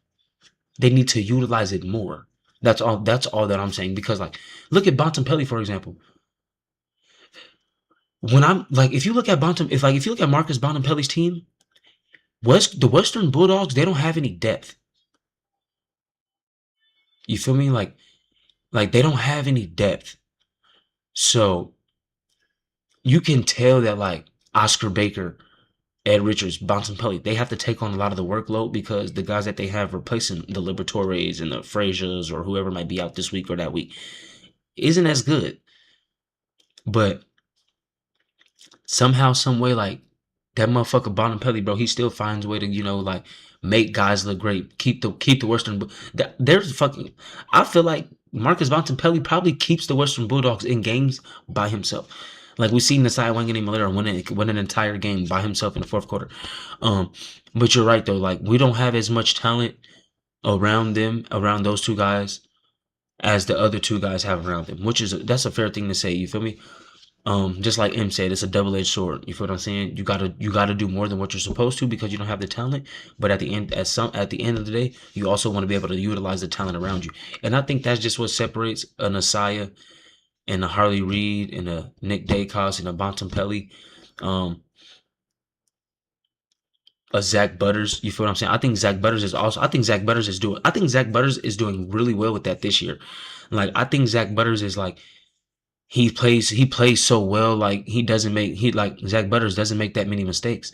they need to utilize it more. That's all that I'm saying. Because like look at Bontempelli, for example. When I'm like if you look at if you look at Marcus Bontempelli's team, the Western Bulldogs, they don't have any depth. You feel me? Like they don't have any depth. So you can tell that like Oscar Baker, Ed Richards, Bontempelli, they have to take on a lot of the workload because the guys that they have replacing the Liberatores and the Fraziers or whoever might be out this week or that week isn't as good. But somehow, some way, like that motherfucker Bontempelli, bro, he still finds a way to, like make guys look great. Keep the Western. There's fucking. I feel like Marcus Bontempelli probably keeps the Western Bulldogs in games by himself. Like we seen Nasiah Wanganeen-Malaire win an entire game by himself in the fourth quarter. But you're right though. Like we don't have as much talent around those two guys, as the other two guys have around them. That's a fair thing to say. You feel me? Just like M said, it's a double-edged sword. You feel what I'm saying? You gotta do more than what you're supposed to because you don't have the talent. But at the end of the day, you also want to be able to utilize the talent around you. And I think that's just what separates a Nasiah and a Harley Reid and a Nick Dacos and a Bontempelli, a Zach Butters. You feel what I'm saying? I think Zach Butters is doing really well with that this year. Like I think Zach Butters is like he plays so well. Like Zach Butters doesn't make that many mistakes.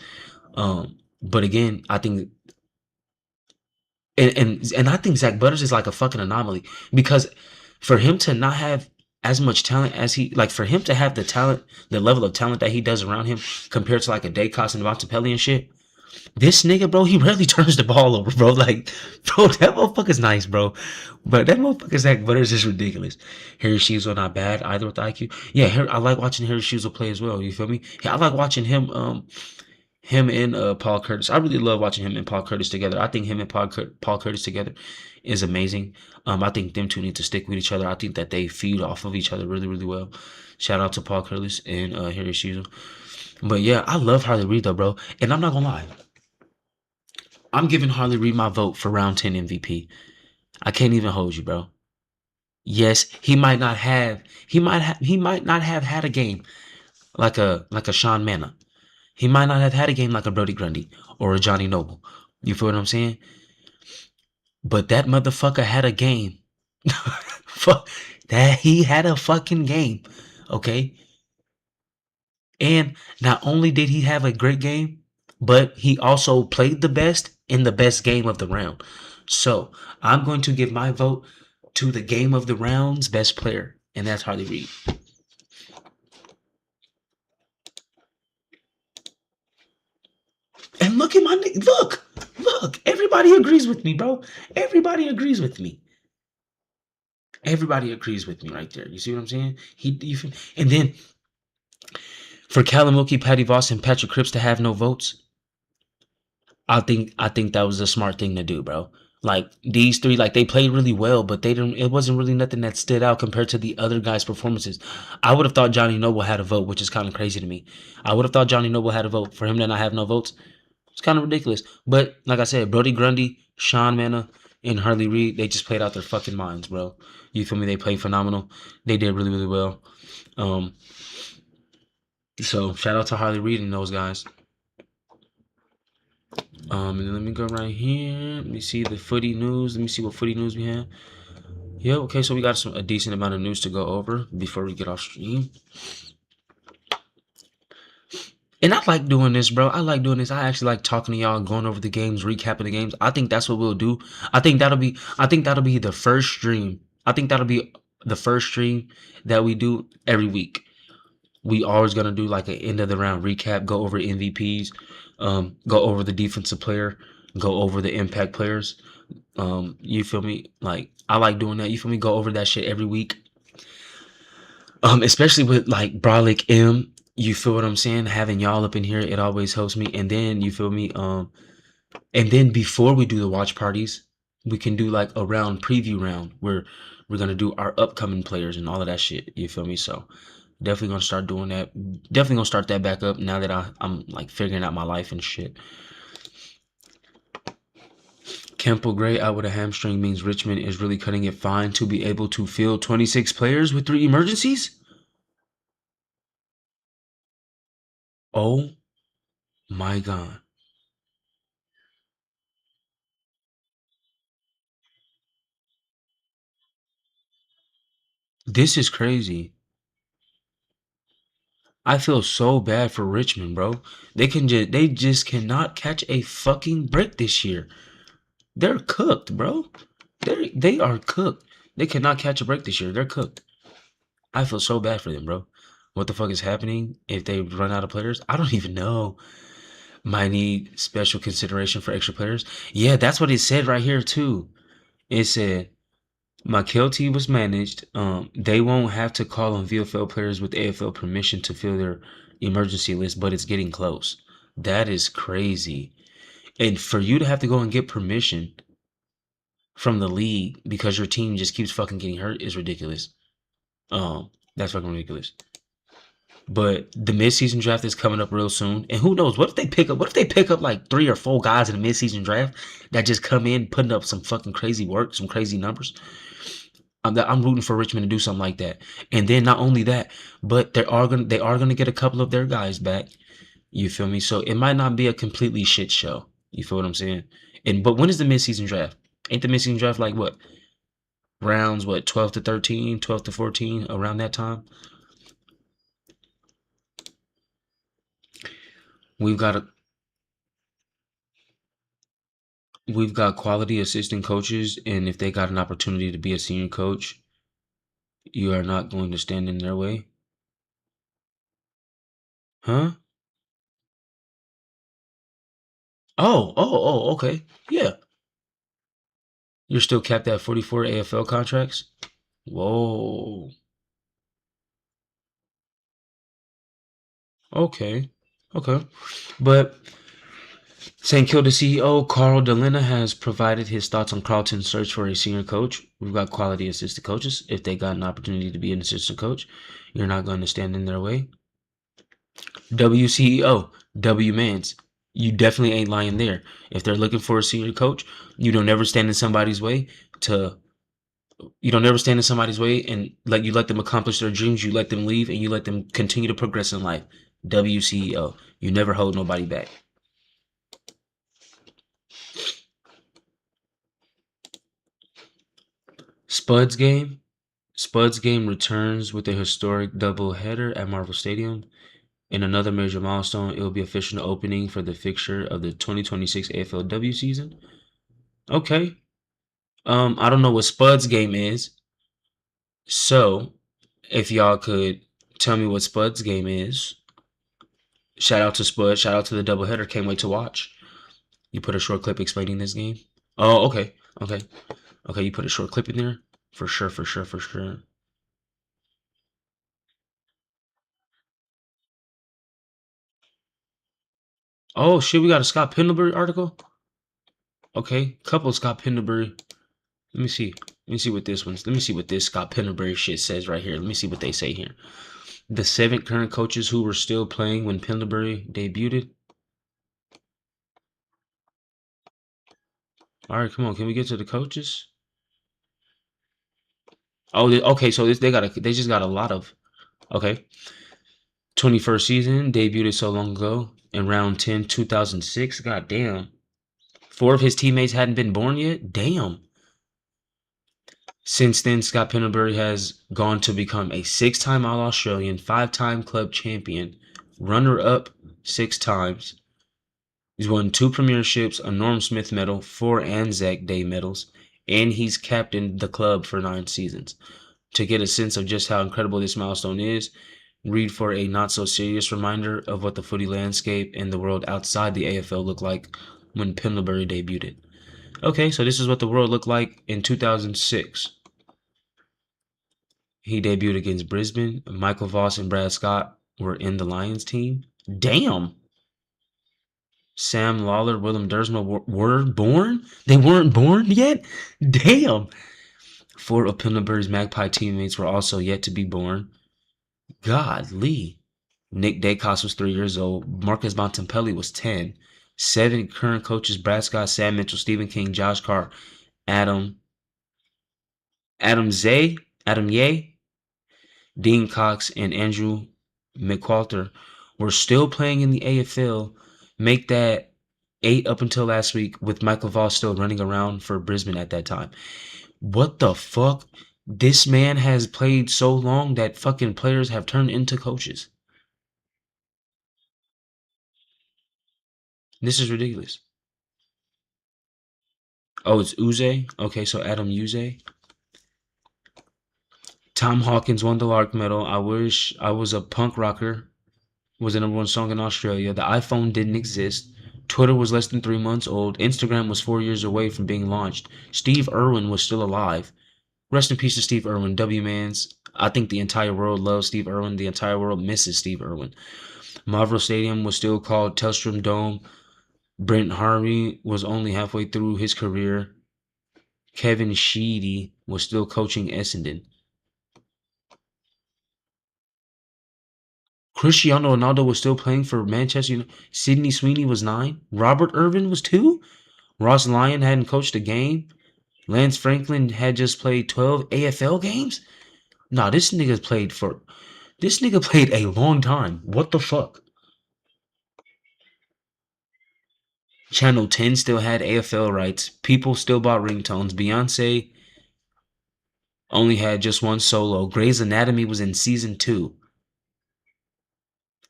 But again, I think and I think Zach Butters is like a fucking anomaly because for him to not have as much talent as for him to have the level of talent that he does around him compared to like a Dacos and Bontempelli and shit. This nigga, bro, he rarely turns the ball over, bro. Like, bro, that motherfucker's nice, bro. But that motherfucker Zach Butters is ridiculous. Harry Shields not bad either with the IQ. Yeah, I like watching Harry Shields play as well. You feel me? Yeah, I like watching him and Paul Curtis. I really love watching him and Paul Curtis together. I think him and Paul Curtis together is amazing. I think them two need to stick with each other. I think that they feed off of each other really, really well. Shout out to Paul Curtis and Harry Shields. But yeah, I love Harley Reid though, bro. And I'm not gonna lie. I'm giving Harley Reid my vote for round 10 MVP. I can't even hold you, bro. Yes, he might not have had a game like a Sean Manna. He might not have had a game like a Brody Grundy or a Johnny Noble. You feel what I'm saying? But that motherfucker had a game. That he had a fucking game. Okay? And not only did he have a great game, but he also played the best in the best game of the round. So I'm going to give my vote to the game of the round's best player, and that's Harley Reid. And look at my look. Everybody agrees with me, bro. Everybody agrees with me. Everybody agrees with me right there. You see what I'm saying? And then for Callum Wilkie, Patty Voss, and Patrick Cripps to have no votes, I think that was a smart thing to do, bro. Like these three, like they played really well, but it wasn't really nothing that stood out compared to the other guys' performances. I would have thought Johnny Noble had a vote, which is kind of crazy to me. I would have thought Johnny Noble had a vote. For him to not have no votes, it's kind of ridiculous. But like I said, Brody Grundy, Sean Manna, and Harley Reid, they just played out their fucking minds, bro. You feel me? They played phenomenal. They did really, really well. So shout out to Harley Reid and those guys. And let me go right here. Let me see the footy news. Let me see what footy news we have. Yeah, okay, so we got a decent amount of news to go over before we get off stream. And I like doing this, bro. I like doing this. I actually like talking to y'all, going over the games, recapping the games. I think that's what we'll do. I think that'll be the first stream. I think that'll be the first stream that we do every week. We always gonna do like an end of the round recap, go over MVPs, go over the defensive player, go over the impact players. You feel me? Like I like doing that. You feel me? Go over that shit every week. Especially with like Brolic M. You feel what I'm saying? Having y'all up in here, it always helps me. And then you feel me? And then before we do the watch parties, we can do like a round preview round where we're gonna do our upcoming players and all of that shit. You feel me? So definitely gonna start doing that. Definitely gonna start that back up now that I'm like figuring out my life and shit. Campbell Gray out with a hamstring means Richmond is really cutting it fine to be able to field 26 players with 3 emergencies? Oh my god. This is crazy. I feel so bad for Richmond, bro. They just cannot catch a fucking break this year. They're cooked, bro. They are cooked. They cannot catch a break this year. They're cooked. I feel so bad for them, bro. What the fuck is happening if they run out of players? I don't even know. Might need special consideration for extra players. Yeah, that's what it said right here too. It said McKelty was managed. They won't have to call on VFL players with AFL permission to fill their emergency list, but it's getting close. That is crazy. And for you to have to go and get permission from the league because your team just keeps fucking getting hurt is ridiculous. That's fucking ridiculous. But the midseason draft is coming up real soon, and who knows? What if they pick up? What if they pick up like 3 or 4 guys in the midseason draft that just come in putting up some fucking crazy work, some crazy numbers? I'm rooting for Richmond to do something like that. And then not only that, but they are gonna get a couple of their guys back. You feel me? So it might not be a completely shit show. You feel what I'm saying? And but when is the midseason draft? Ain't the midseason draft like what rounds? What 12 to 13, 12 to 14 around that time? We've got a we've got quality assistant coaches, and if they got an opportunity to be a senior coach, you are not going to stand in their way, huh? Okay, yeah. You're still capped at 44 AFL contracts. Whoa. Okay. Okay. But St. Kilda CEO Carl Delena has provided his thoughts on Carlton's search for a senior coach. We've got quality assistant coaches. If they got an opportunity to be an assistant coach, you're not going to stand in their way. WCEO, W Mans. You definitely ain't lying there. If they're looking for a senior coach, you don't ever stand in somebody's way to you don't ever stand in somebody's way and you let them accomplish their dreams, you let them leave and you let them continue to progress in life. WCEO. You never hold nobody back. Spud's game. Spud's game returns with a historic doubleheader at Marvel Stadium. In another major milestone, it will be official opening for the fixture of the 2026 AFLW season. Okay. I don't know what Spud's game is. So, if y'all could tell me what Spud's game is. Shout out to Spud. Shout out to the doubleheader. Can't wait to watch. You put a short clip explaining this game. Oh, okay. Okay. Okay, you put a short clip in there? For sure, for sure, for sure. Oh shit, we got a Scott Pendlebury article? Okay, couple of Scott Pendlebury. Let me see. Let me see what this one's. Let me see what this Scott Pendlebury shit says right here. Let me see what they say here. The 7 current coaches who were still playing when Pendlebury debuted. All right, come on. Can we get to the coaches? Oh, okay. So they just got a lot of. Okay. 21st season debuted so long ago in round 10, 2006. God damn. 4 of his teammates hadn't been born yet. Damn. Since then, Scott Pendlebury has gone to become a 6-time All-Australian, 5-time club champion, runner-up 6 times. He's won 2 premierships, a Norm Smith medal, 4 Anzac Day medals, and he's captained the club for 9 seasons. To get a sense of just how incredible this milestone is, Read for a not so serious reminder of what the footy landscape and the world outside the AFL looked like when Pendlebury debuted. Okay, so this is what the world looked like in 2006. He debuted against Brisbane. Michael Voss and Brad Scott were in the Lions team. Damn. Sam Lawler, Willem Dersma were born? They weren't born yet? Damn. Four of Pendlebury's Magpie teammates were also yet to be born. Godly. Nick Dacos was 3 years old. Marcus Bontempelli was 10. 7 current coaches: Brad Scott, Sam Mitchell, Stephen King, Josh Carr, Adam Ye, Dean Cox, and Andrew McQualter were still playing in the AFL. Make that 8 up until last week, with Michael Voss still running around for Brisbane at that time. What the fuck? This man has played so long that fucking players have turned into coaches. This is ridiculous. Oh, it's Uze? Okay, so Adam Uze. Tom Hawkins won the Lark Medal. I wish I was a punk rocker. Was the number one song in Australia. The iPhone didn't exist. Twitter was less than 3 months old. Instagram was 4 years away from being launched. Steve Irwin was still alive. Rest in peace to Steve Irwin. W-Mans. I think the entire world loves Steve Irwin. The entire world misses Steve Irwin. Marvel Stadium was still called Telstra Dome. Brent Harvey was only halfway through his career. Kevin Sheedy was still coaching Essendon. Cristiano Ronaldo was still playing for Manchester United. Sidney Sweeney was 9. Robert Irvin was 2. Ross Lyon hadn't coached a game. Lance Franklin had just played 12 AFL games. Nah, this nigga played a long time. What the fuck? Channel 10 still had AFL rights. People still bought ringtones. Beyonce only had just one solo. Grey's Anatomy was in season 2.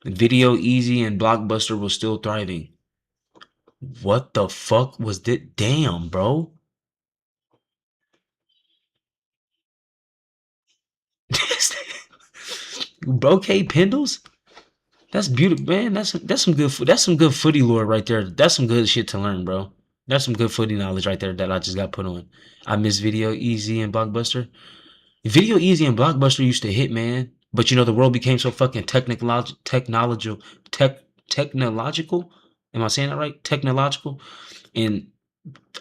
Video Easy and Blockbuster was still thriving. What the fuck was that? Damn, bro. Okay, Pendles? That's beautiful, man. That's some good. That's some good footy lore right there. That's some good shit to learn, bro. That's some good footy knowledge right there that I just got put on. I miss Video Easy and Blockbuster. Video Easy and Blockbuster used to hit, man. But the world became so fucking technological. Am I saying that right? Technological, and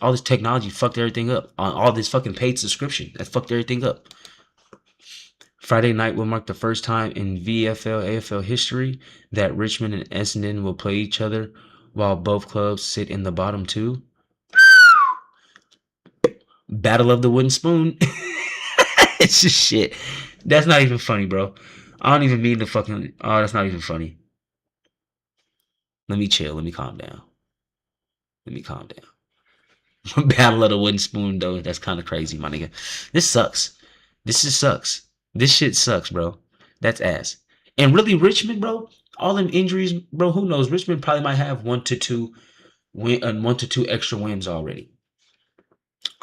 all this technology fucked everything up. All this fucking paid subscription that fucked everything up. Friday night will mark the first time in VFL AFL history that Richmond and Essendon will play each other while both clubs sit in the bottom 2. Battle of the Wooden Spoon. It's just shit. That's not even funny, bro. I don't even mean to fucking... Oh, that's not even funny. Let me chill. Let me calm down. Battle of the Wooden Spoon, though. That's kind of crazy, my nigga. This sucks. This just sucks. This shit sucks, bro. That's ass. And really, Richmond, bro, all them injuries, bro, who knows? Richmond probably might have 1 to 2 extra wins already.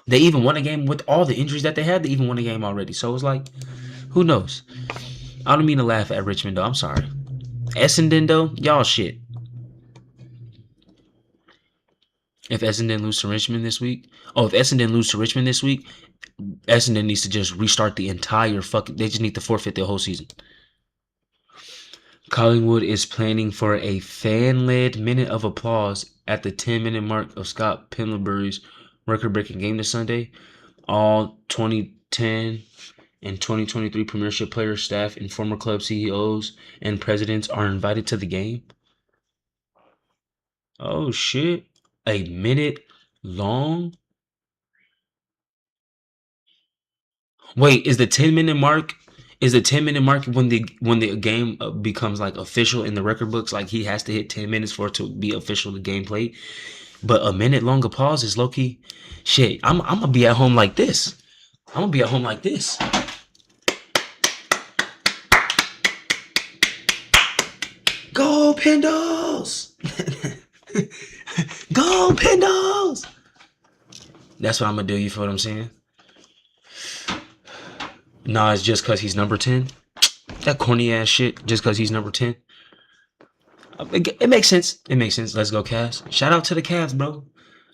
They even won a game with all the injuries that they had. They even won a game already. So it's like, who knows? I don't mean to laugh at Richmond, though. I'm sorry. Essendon, though, y'all shit. If Essendon lose to Richmond this week, Essendon needs to just restart the entire fucking... They just need to forfeit the whole season. Collingwood is planning for a fan-led minute of applause at the 10-minute mark of Scott Pendlebury's record-breaking game this Sunday. All 2010 and 2023 Premiership players, staff, and former club CEOs and presidents are invited to the game. Oh, shit. A minute long? Wait, is the 10-minute mark when the game becomes like official in the record books? Like he has to hit 10 minutes for it to be official, the game played. But a minute long applause is low key shit. I'm gonna be at home like this. Go Pendles! Go Pendles! That's what I'm gonna do. You feel what I'm saying? Nah, it's just cause he's number 10. That corny ass shit just because he's number 10. It makes sense. It makes sense. Let's go, Cavs. Shout out to the Cavs, bro.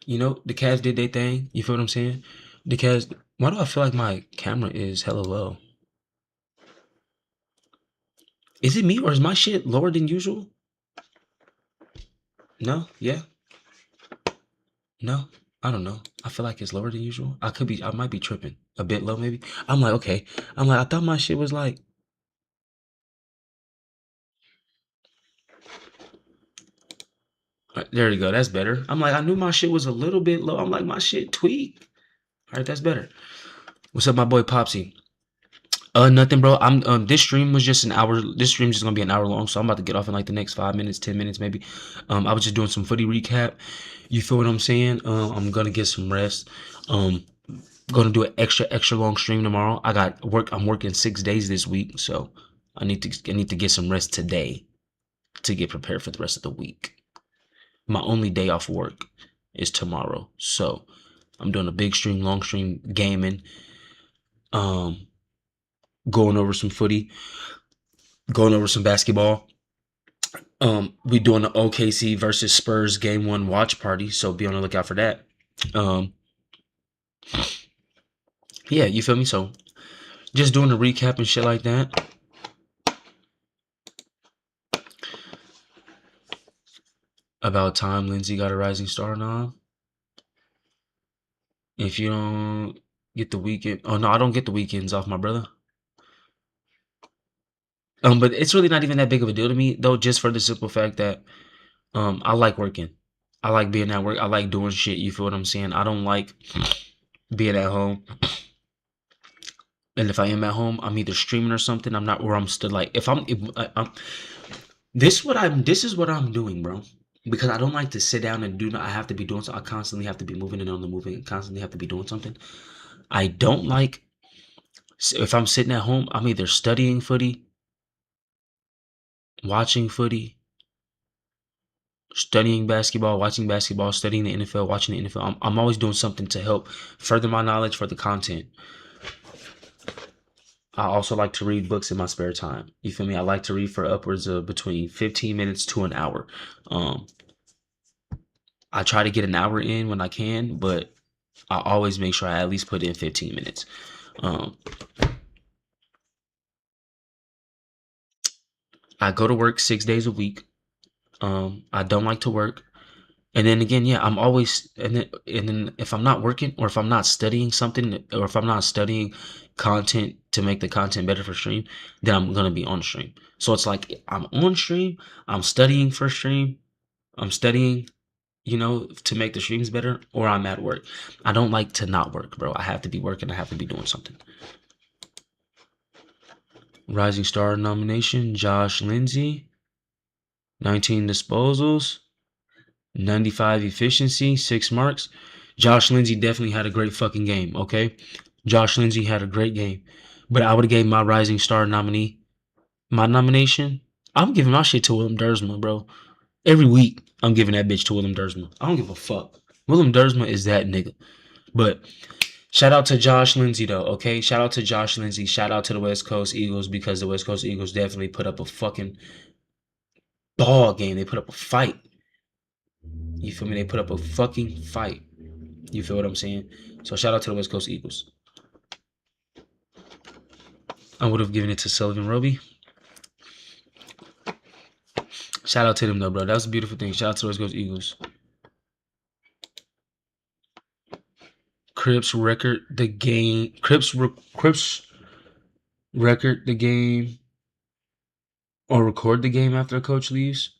You know, the Cavs did their thing. You feel what I'm saying? The Cavs. Why do I feel like my camera is hella low? Is it me or is my shit lower than usual? No? Yeah? No? I don't know. I feel like it's lower than usual. I might be tripping. A bit low, maybe. I'm like, okay. I'm like, I thought my shit was like. There you go. That's better. I'm like, I knew my shit was a little bit low. I'm like, my shit tweaked. All right, that's better. What's up, my boy Popsy? Nothing, bro. This stream was just an hour. This stream is just gonna be an hour long, so I'm about to get off in like the next 5 minutes, 10 minutes, maybe. I was just doing some footy recap. You feel what I'm saying? I'm gonna get some rest. Gonna do an extra long stream tomorrow. I got work. I'm working 6 days this week, so I need to get some rest today to get prepared for the rest of the week. My only day off work is tomorrow, so I'm doing a big stream, long stream, gaming. Going over some footy, going over some basketball. We doing the OKC versus Spurs game 1 watch party, so be on the lookout for that. Yeah, you feel me? So just doing a recap and shit like that. About time Lindsay got a rising star now. If you don't get the weekend, oh no, I don't get the weekends off, my brother. But it's really not even that big of a deal to me though, just for the simple fact that I like working. I like being at work. I like doing shit. You feel what I'm saying? I don't like being at home. And if I am at home, I'm either streaming or something. I'm not where I'm still like if I'm this is what I'm doing, bro. Because I don't like to sit down and do not I have to be doing something. I constantly have to be moving and on the moving, constantly have to be doing something. I don't like if I'm sitting at home, I'm either studying footy, watching footy, studying basketball, watching basketball, studying the NFL, watching the NFL. I'm always doing something to help further my knowledge for the content. I also like to read books in my spare time. You feel me? I like to read for upwards of between 15 minutes to an hour. I try to get an hour in when I can, but I always make sure I at least put in 15 minutes. I go to work 6 days a week. I don't like to work. And then again, yeah, I'm always and then if I'm not working or if I'm not studying something or if I'm not studying content to make the content better for stream, then I'm gonna be on stream. So it's like I'm on stream, I'm studying for stream, I'm studying, to make the streams better, or I'm at work. I don't like to not work, bro. I have to be working, I have to be doing something. Rising Star nomination, Josh Lindsay, 19 disposals. 95 efficiency, 6 marks. Josh Lindsay definitely had a great fucking game, okay? Josh Lindsay had a great game. But I would have gave my Rising Star nominee, my nomination, I'm giving my shit to Willem Dersma, bro. Every week, I'm giving that bitch to Willem Dersma. I don't give a fuck. Willem Dersma is that nigga. But shout out to Josh Lindsay, though, okay? Shout out to Josh Lindsay. Shout out to the West Coast Eagles because the West Coast Eagles definitely put up a fucking ball game. They put up a fight. You feel me? They put up a fucking fight. You feel what I'm saying? So shout out to the West Coast Eagles. I would have given it to Sullivan Roby. Shout out to them though, bro. That was a beautiful thing. Shout out to the West Coast Eagles. Crips record the game. Crips record the game or record the game after a coach leaves.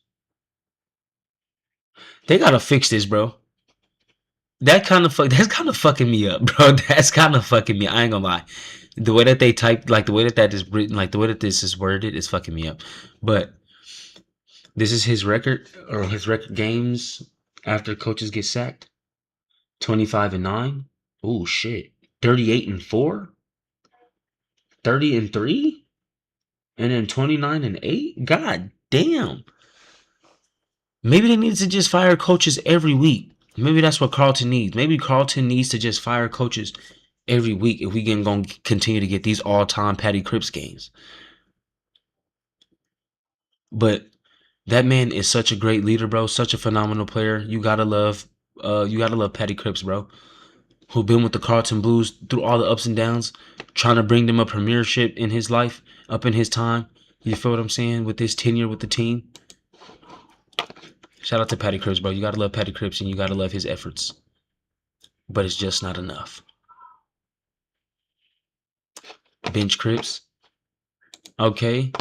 They gotta fix this, bro. That's kind of fucking me up, bro. That's kind of fucking me. I ain't gonna lie. The way that they typed, like the way that is written, like the way that this is worded, is fucking me up. But this is his record or his record games after coaches get sacked. 25-9. Oh shit. 38-4. 30-3. And then 29-8. God damn. Maybe they need to just fire coaches every week. Maybe that's what Carlton needs. Maybe Carlton needs to just fire coaches every week if we can go continue to get these all-time Patty Crips games. But that man is such a great leader, bro. Such a phenomenal player. You gotta love Patty Cripps, bro. Who been with the Carlton Blues through all the ups and downs, trying to bring them a premiership in his life, up in his time. You feel what I'm saying? With his tenure with the team. Shout out to Patty Cripps, bro. You gotta love Patty Cripps and you gotta love his efforts. But it's just not enough. Bench Cripps. Okay.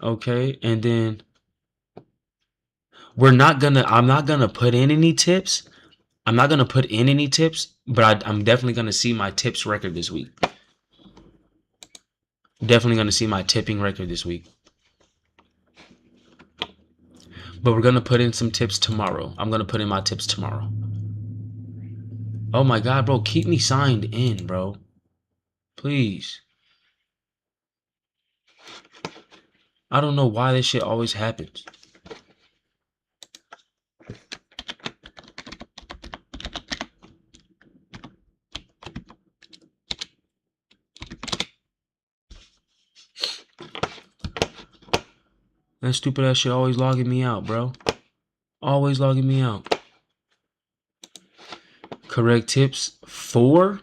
Okay. And then I'm not gonna put in any tips. I'm not gonna put in any tips, but I'm definitely gonna see my tips record this week. Definitely gonna see my tipping record this week. But we're gonna put in some tips tomorrow. I'm gonna put in my tips tomorrow. Oh my god, bro, keep me signed in, bro. Please. I don't know why this shit always happens. That stupid ass shit always logging me out, bro. Always logging me out. Correct tips 4.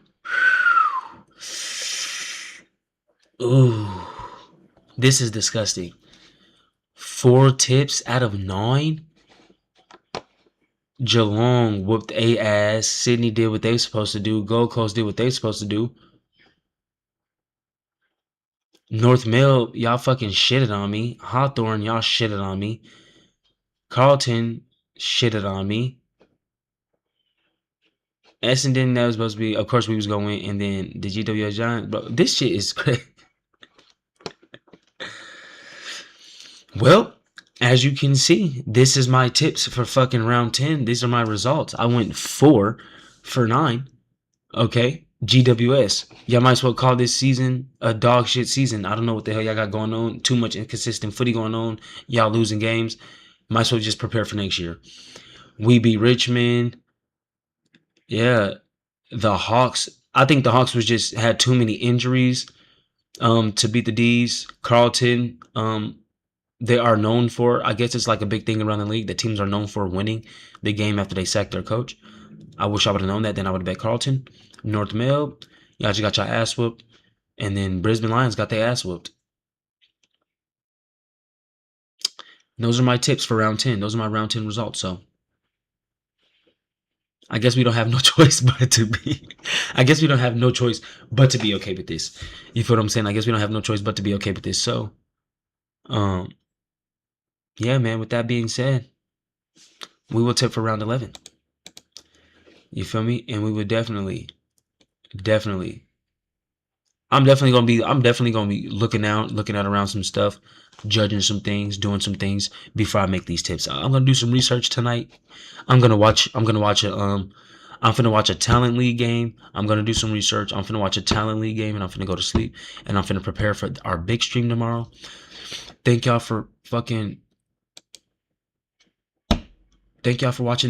Ooh. This is disgusting. 4 tips out of 9? Geelong whooped a ass. Sydney did what they were supposed to do. Gold Coast did what they were supposed to do. North Mill, y'all fucking shitted on me. Hawthorne, y'all shitted on me. Carlton shitted on me. Essendon, that was supposed to be, of course, we was going to win. And then the GWS Giants, bro, this shit is crazy. Well, as you can see, this is my tips for fucking round 10. These are my results. I went 4 for 9. Okay. GWS. Y'all might as well call this season a dog shit season. I don't know what the hell y'all got going on. Too much inconsistent footy going on. Y'all losing games. Might as well just prepare for next year. We beat Richmond. Yeah. The Hawks. I think the Hawks was just had too many injuries to beat the D's. Carlton. They are known for, I guess it's like a big thing around the league, that teams are known for winning the game after they sack their coach. I wish I would have known that. Then I would have bet Carlton. North Mill, y'all just got your ass whooped. And then Brisbane Lions got their ass whooped. Those are my tips for round 10. Those are my round 10 results. So I guess we don't have no choice but to be. I guess we don't have no choice but to be okay with this. You feel what I'm saying? I guess we don't have no choice but to be okay with this. So, yeah, man. With that being said, we will tip for round 11. You feel me? And we would definitely. I'm definitely gonna be looking out around some stuff, judging some things, doing some things before I make these tips. I'm gonna do some research tonight. I'm gonna watch a talent league game. I'm gonna do some research. I'm gonna watch a talent league game and I'm gonna go to sleep and I'm gonna prepare for our big stream tomorrow. Thank y'all for watching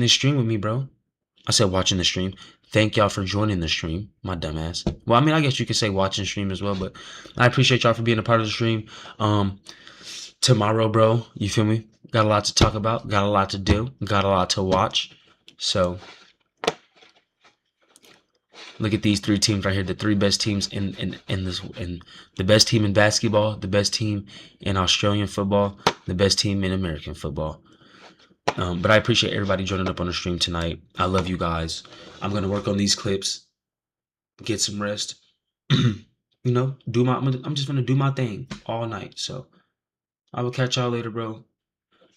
this stream with me, bro. I said watching the stream. Thank y'all for joining the stream, my dumbass. Well, I mean, I guess you could say watching stream as well, but I appreciate y'all for being a part of the stream. Tomorrow, bro, you feel me? Got a lot to talk about, got a lot to do, got a lot to watch. So, look at these 3 teams right here, the 3 best teams in the best team in basketball, the best team in Australian football, the best team in American football. But I appreciate everybody joining up on the stream tonight. I love you guys. I'm gonna work on these clips, get some rest. I'm just gonna do my thing all night. So I will catch y'all later, bro.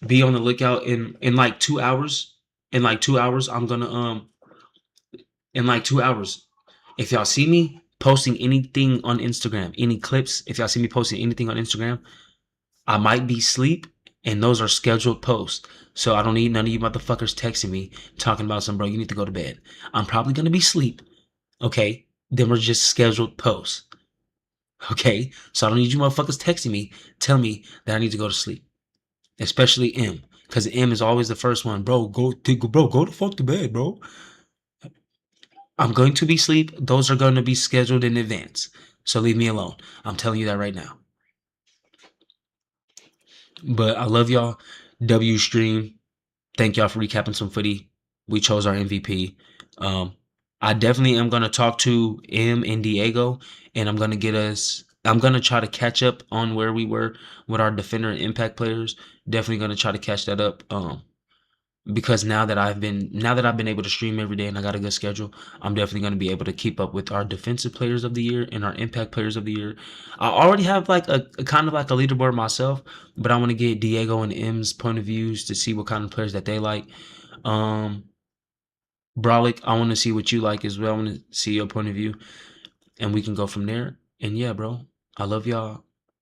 Be on the lookout in like 2 hours. In like 2 hours, I'm gonna in like 2 hours. If y'all see me posting anything on Instagram, any clips, if y'all see me posting anything on Instagram, I might be asleep. And those are scheduled posts. So I don't need none of you motherfuckers texting me talking about some, bro, you need to go to bed. I'm probably going to be asleep. Okay. Then we're just scheduled posts. Okay. So I don't need you motherfuckers texting me, telling me that I need to go to sleep. Especially M. Because M is always the first one. Bro, go the fuck to bed, bro. I'm going to be asleep. Those are going to be scheduled in advance. So leave me alone. I'm telling you that right now. But I love y'all. W stream. Thank y'all for recapping some footy. We chose our MVP. Um, I definitely am gonna talk to M and Diego, and I'm gonna try to catch up on where we were with our defender and impact players. Definitely gonna try to catch that up. Because now that I've been able to stream every day and I got a good schedule, I'm definitely going to be able to keep up with our defensive players of the year and our impact players of the year. I already have like a kind of like a leaderboard myself, but I want to get Diego and M's point of views to see what kind of players that they like. Um, Brolic, I want to see what you like as well. I want to see your point of view, and we can go from there. And yeah, bro, I love y'all.